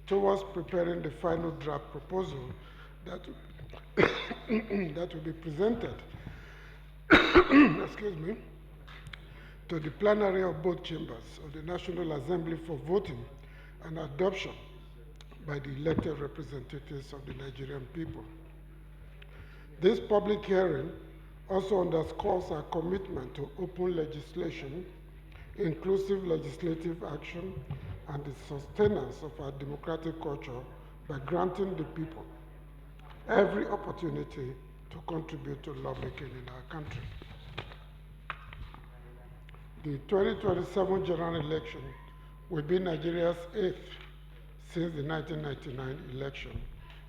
towards preparing the final draft proposal that that will be presented excuse me, to the plenary of both chambers of the National Assembly for voting and adoption by the elected representatives of the Nigerian people. This public hearing also underscores our commitment to open legislation, inclusive legislative action, and the sustenance of our democratic culture by granting the people every opportunity to contribute to lawmaking in our country. The 2027 general election will be Nigeria's eighth since the 1999 election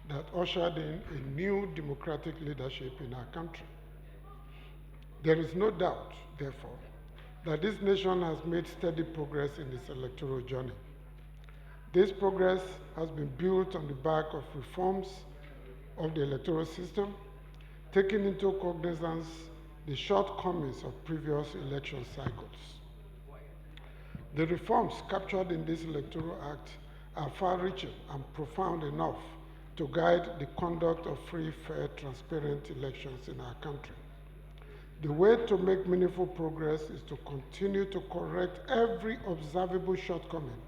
that ushered in a new democratic leadership in our country. There is no doubt, therefore, that this nation has made steady progress in its electoral journey. This progress has been built on the back of reforms of the electoral system, taking into cognizance the shortcomings of previous election cycles. The reforms captured in this Electoral Act are far-reaching and profound enough to guide the conduct of free, fair, transparent elections in our country. The way to make meaningful progress is to continue to correct every observable shortcoming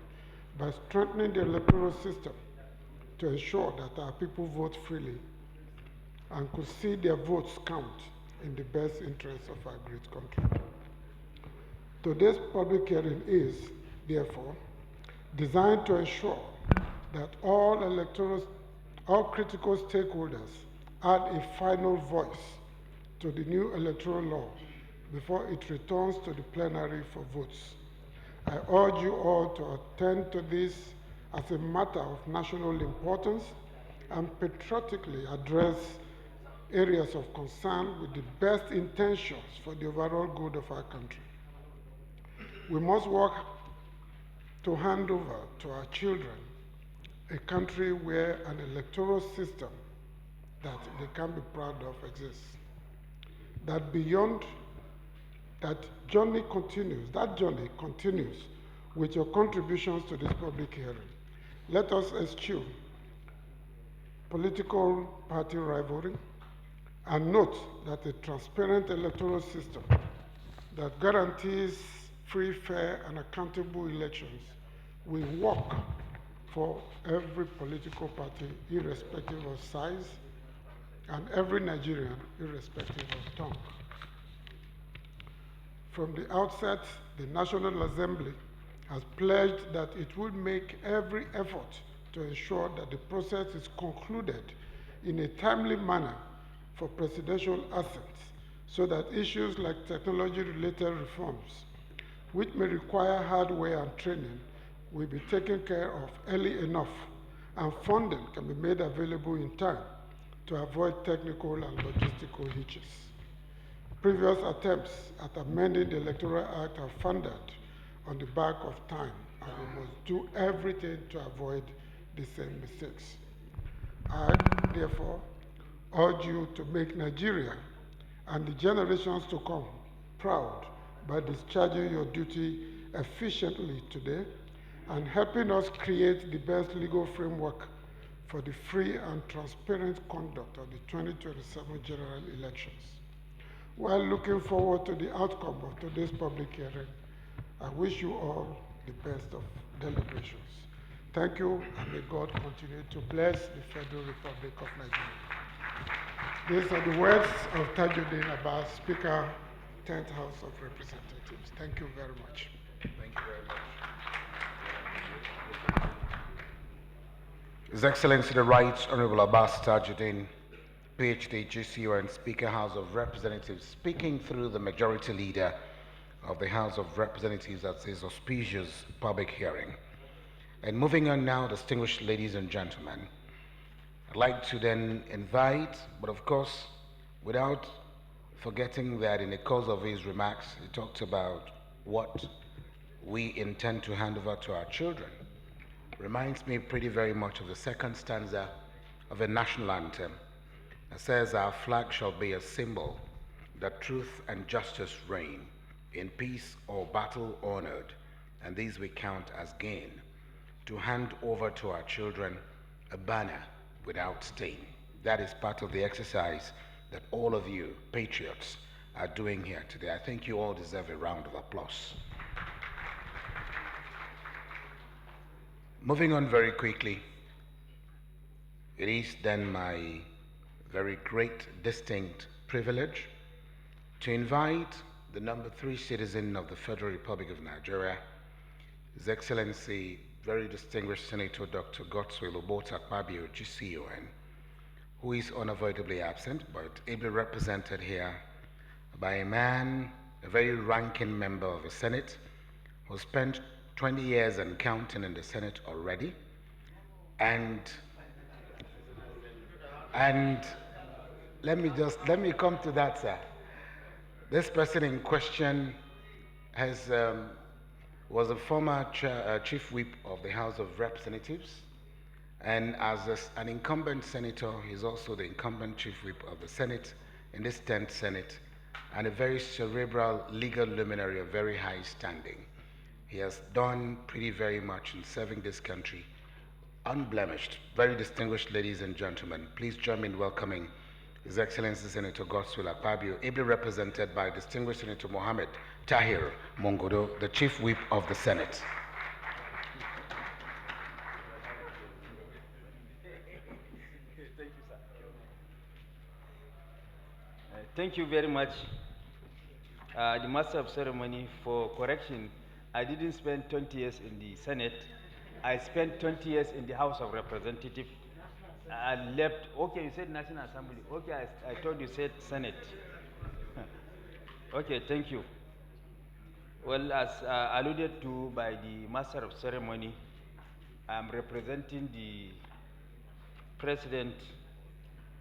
by strengthening the electoral system to ensure that our people vote freely and could see their votes count in the best interests of our great country. Today's public hearing is, therefore, designed to ensure that all critical stakeholders add a final voice to the new electoral law before it returns to the plenary for votes. I urge you all to attend to this as a matter of national importance and patriotically address areas of concern with the best intentions for the overall good of our country. We must work to hand over to our children a country where an electoral system that they can be proud of exists. That journey continues with your contributions to this public hearing. Let us eschew political party rivalry and note that a transparent electoral system that guarantees free, fair, and accountable elections will work for every political party, irrespective of size, and every Nigerian, irrespective of tongue. From the outset, the National Assembly has pledged that it will make every effort to ensure that the process is concluded in a timely manner for presidential assents so that issues like technology-related reforms, which may require hardware and training, will be taken care of early enough and funding can be made available in time to avoid technical and logistical hitches. Previous attempts at amending the Electoral Act have foundered on the back of time, and we must do everything to avoid the same mistakes. I, therefore, urge you to make Nigeria and the generations to come proud by discharging your duty efficiently today and helping us create the best legal framework for the free and transparent conduct of the 2027 general elections. While looking forward to the outcome of today's public hearing, I wish you all the best of deliberations. Thank you, and may God continue to bless the Federal Republic of Nigeria. These are the words of Tajuddin Abbas, Speaker, 10th House of Representatives. Thank you very much. Thank you very much. His Excellency the Right Honorable Abbas Tajuddin, PhD, GCON, Speaker, House of Representatives, speaking through the Majority Leader of the House of Representatives at this auspicious public hearing. And moving on now, distinguished ladies and gentlemen, I'd like to then invite, but of course, without forgetting that in the course of his remarks, he talked about what we intend to hand over to our children. Reminds me pretty very much of the second stanza of a national anthem that says, "Our flag shall be a symbol that truth and justice reign, in peace or battle honored, and these we count as gain, to hand over to our children a banner without stain." That is part of the exercise that all of you patriots are doing here today. I think you all deserve a round of applause. Moving on very quickly, it is then my very great, distinct privilege to invite the number 3 citizen of the Federal Republic of Nigeria, His Excellency, very distinguished Senator Dr. Godswill Akpabio, GCON, who is unavoidably absent, but ably represented here by a man, a very ranking member of the Senate, who spent 20 years and counting in the Senate already, and let me come to that, sir. This person in question was a former chief whip of the House of Representatives, and as an incumbent senator, he's also the incumbent chief whip of the Senate in this 10th Senate, and a very cerebral legal luminary of very high standing. He has done pretty very much in serving this country, unblemished. Very distinguished ladies and gentlemen, please join me in welcoming His Excellency Senator Godswill Akpabio, ably represented by distinguished Senator Mohammed Tahir Mongodo, the Chief Whip of the Senate. Thank you very much, the Master of Ceremony, for correction. I didn't spend 20 years in the Senate. I spent 20 years in the House of Representatives. I left, okay, you said National Assembly. Okay, I thought you said Senate. Okay, thank you. Well, as alluded to by the Master of Ceremony, I'm representing the President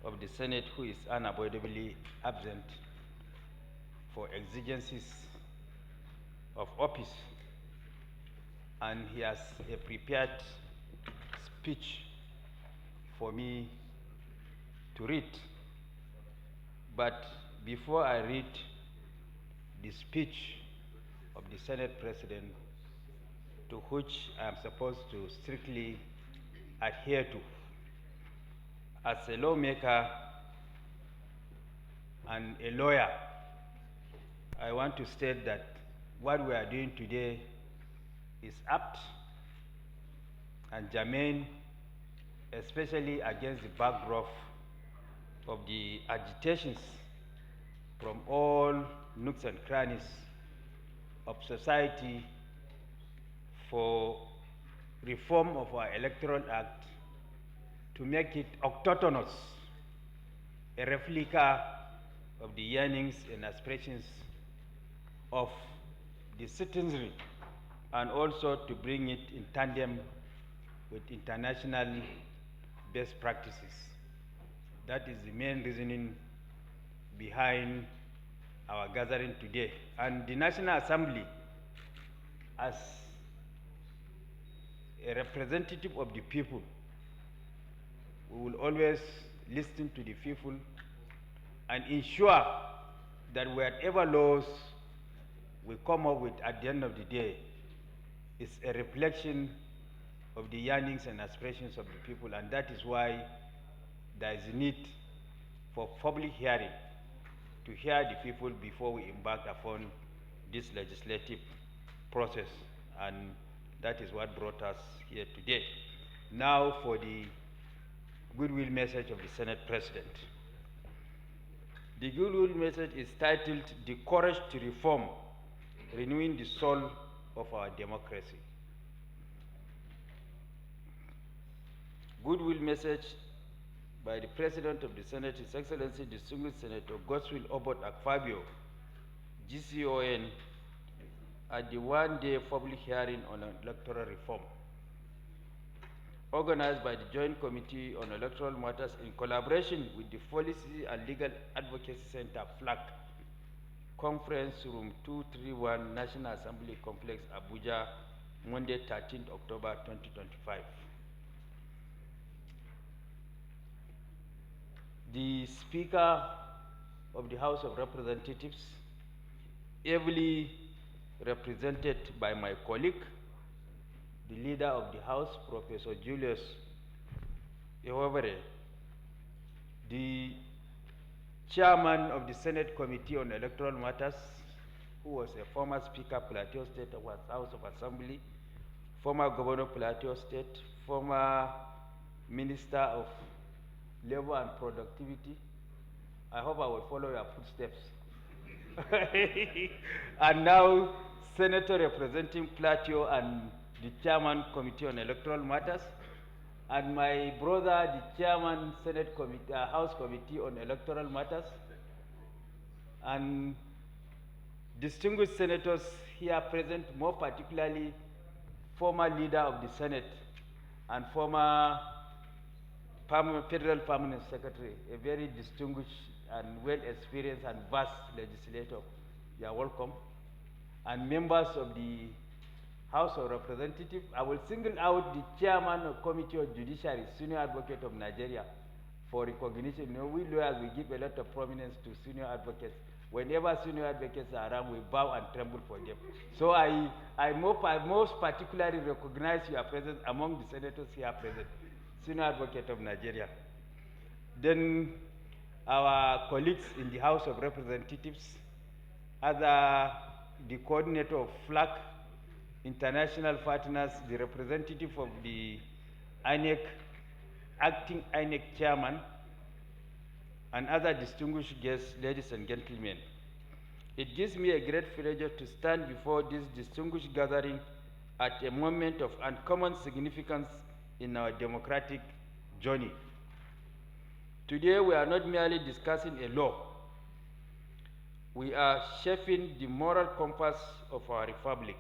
of the Senate, who is unavoidably absent for exigencies of office, and he has a prepared speech for me to read. But before I read the speech of the Senate President, to which I am supposed to strictly adhere to, as a lawmaker and a lawyer, I want to state that what we are doing today is apt and germane, especially against the backdrop of the agitations from all nooks and crannies of society for reform of our Electoral Act to make it autochthonous, a replica of the yearnings and aspirations of the citizenry, and also to bring it in tandem with international best practices. That is the main reasoning behind our gathering today. And the National Assembly, as a representative of the people, we will always listen to the people and ensure that whatever laws we come up with at the end of the day is a reflection of the yearnings and aspirations of the people, and that is why there is a need for public hearing to hear the people before we embark upon this legislative process, and that is what brought us here today. Now for the goodwill message of the Senate President. The goodwill message is titled, "The Courage to Reform, Renewing the Soul of Our Democracy." Goodwill message by the President of the Senate, His Excellency Distinguished Senator Godswill Obot Akpabio, GCON, at the one-day public hearing on electoral reform, organized by the Joint Committee on Electoral Matters in collaboration with the Policy and Legal Advocacy Center, FLAC, Conference Room 231, National Assembly Complex, Abuja, Monday, 13th October 2025. The Speaker of the House of Representatives, ably represented by my colleague, the Leader of the House, Professor Julius Ewabere, the Chairman of the Senate Committee on Electoral Matters, who was a former Speaker, Plateau State of House of Assembly, former Governor, Plateau State, former Minister of Labor and Productivity. I hope I will follow your footsteps. And now, Senator representing Plateau and the Chairman Committee on Electoral Matters, and my brother, the Chairman Senate Committee, House Committee on Electoral Matters, and distinguished senators here present, more particularly former leader of the Senate and former Federal Permanent Secretary, a very distinguished and well-experienced and vast legislator. You are welcome. And members of the House of Representatives, I will single out the Chairman of Committee on Judiciary, Senior Advocate of Nigeria, for recognition. You know, we lawyers, we give a lot of prominence to senior advocates. Whenever senior advocates are around, we bow and tremble for them. So I most particularly recognize your presence among the senators here present, Senior Advocate of Nigeria. Then our colleagues in the House of Representatives, the coordinator of FLAC, international partners, the representative of the INEC, acting INEC chairman, and other distinguished guests, ladies and gentlemen. It gives me a great pleasure to stand before this distinguished gathering at a moment of uncommon significance in our democratic journey. Today, we are not merely discussing a law. We are shaping the moral compass of our republic.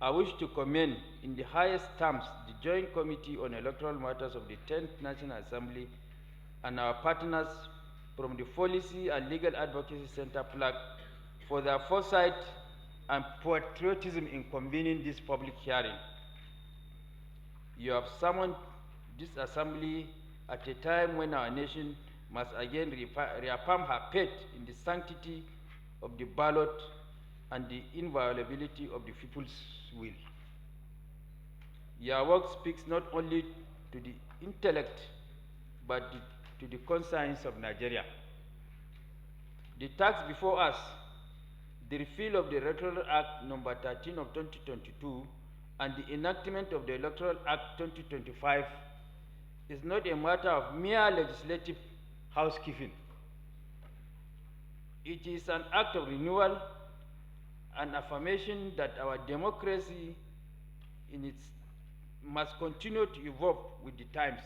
I wish to commend in the highest terms the Joint Committee on Electoral Matters of the 10th National Assembly and our partners from the Policy and Legal Advocacy Center, PLAC, for their foresight and patriotism in convening this public hearing. You have summoned this assembly at a time when our nation must again reaffirm her faith in the sanctity of the ballot and the inviolability of the people's will. Your work speaks not only to the intellect, but to the conscience of Nigeria. The task before us, the repeal of the Electoral Act number 13 of 2022 and the enactment of the Electoral Act 2025, is not a matter of mere legislative housekeeping. It is an act of renewal and affirmation that our democracy must continue to evolve with the times.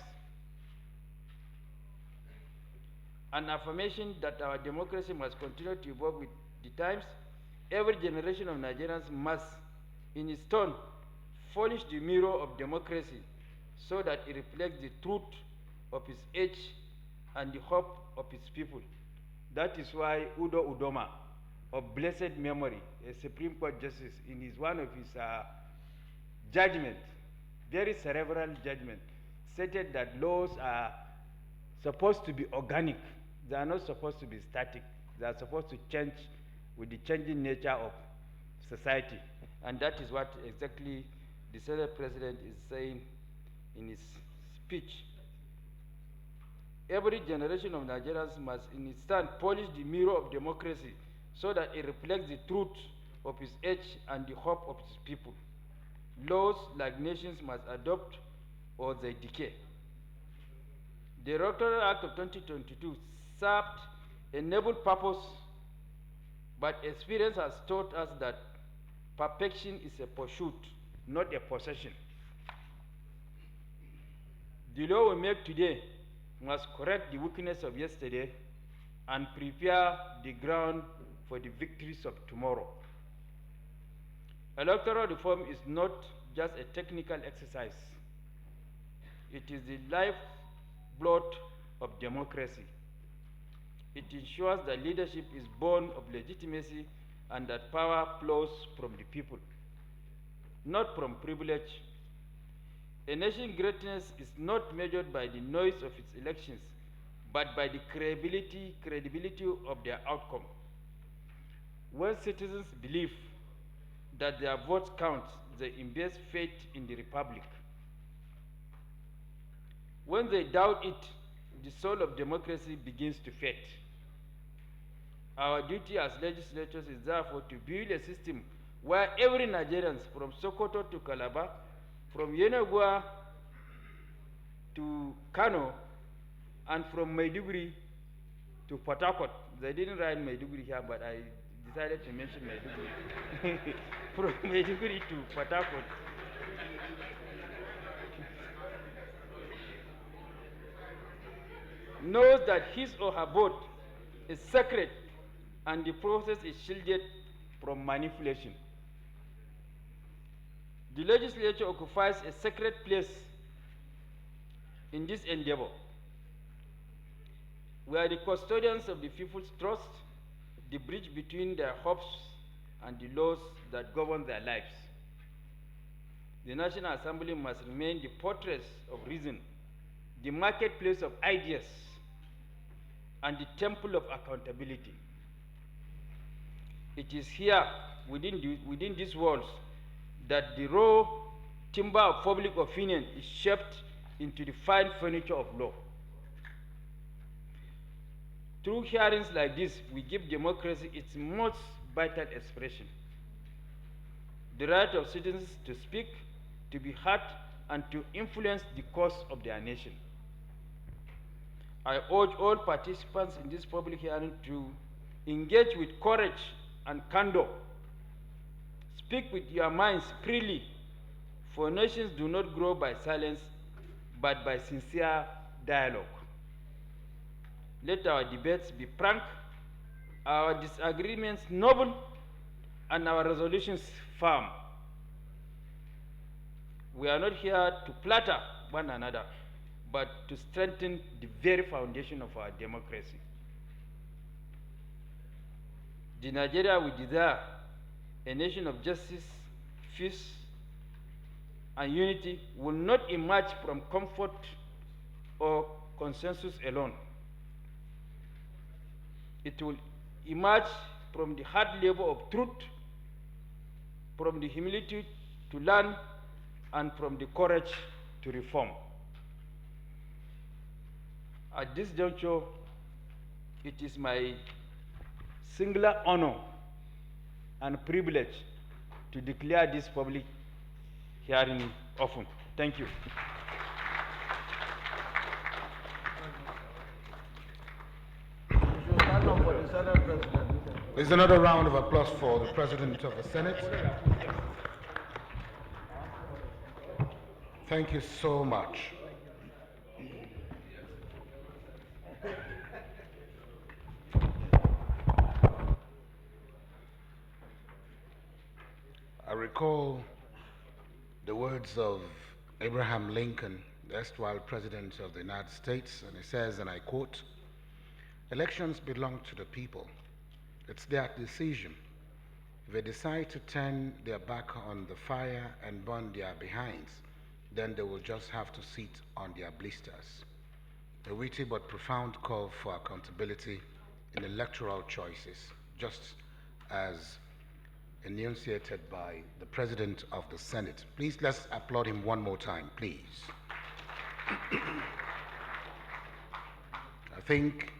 An affirmation that our democracy must continue to evolve with the times. Every generation of Nigerians must, in its turn, polish the mirror of democracy so that it reflects the truth of its age and the hope of its people. That is why Udo Udoma, of blessed memory, a Supreme Court Justice, in one of his judgments, very cerebral judgment, stated that laws are supposed to be organic. They are not supposed to be static. They are supposed to change with the changing nature of society. And that is what exactly the Senate President is saying in his speech. every generation of Nigerians must in its turn polish the mirror of democracy so that it reflects the truth of its age and the hope of its people. Laws like nations must adopt or they decay. The Electoral Act of 2022 served a noble purpose, but experience has taught us that perfection is a pursuit, not a possession. The law we make today must correct the weakness of yesterday and prepare the ground for the victories of tomorrow. Electoral reform is not just a technical exercise. It is the lifeblood of democracy. It ensures that leadership is born of legitimacy and that power flows from the people, not from privilege. A nation's greatness is not measured by the noise of its elections, but by the credibility of their outcome. When citizens believe that their votes count, they invest faith in the republic. When they doubt it, the soul of democracy begins to fade. Our duty as legislators is therefore to build a system where every Nigerian, from Sokoto to Calabar, from Yenagoa to Kano, and from Maiduguri to Port Harcourt. They didn't write Maiduguri here, but I decided to mention Maiduguri. From Maiduguri to Port Harcourt. Knows that his or her vote is sacred and the process is shielded from manipulation. The legislature occupies a sacred place in this endeavor. We are the custodians of the people's trust, the bridge between their hopes and the laws that govern their lives. The National Assembly must remain the fortress of reason, the marketplace of ideas, and the temple of accountability. It is here, within these walls, that the raw timber of public opinion is shaped into the fine furniture of law. Through hearings like this, we give democracy its most vital expression. The right of citizens to speak, to be heard, and to influence the course of their nation. I urge all participants in this public hearing to engage with courage and candor. Speak with your minds freely, for nations do not grow by silence, but by sincere dialogue. Let our debates be frank, our disagreements noble, and our resolutions firm. We are not here to flatter one another, but to strengthen the very foundation of our democracy. The Nigeria we desire, a nation of justice, peace, and unity, will not emerge from comfort or consensus alone. It will emerge from the hard labor of truth, from the humility to learn, and from the courage to reform. At this juncture, it is my singular honor and privilege to declare this public hearing open. Thank you. There's another round of applause for the President of the Senate. Thank you so much. I recall the words of Abraham Lincoln, the erstwhile President of the United States, and he says, and I quote, "Elections belong to the people. It's their decision. If they decide to turn their back on the fire and burn their behinds, then they will just have to sit on their blisters." A witty but profound call for accountability in electoral choices, just as enunciated by the President of the Senate. Please, let's applaud him one more time, please. think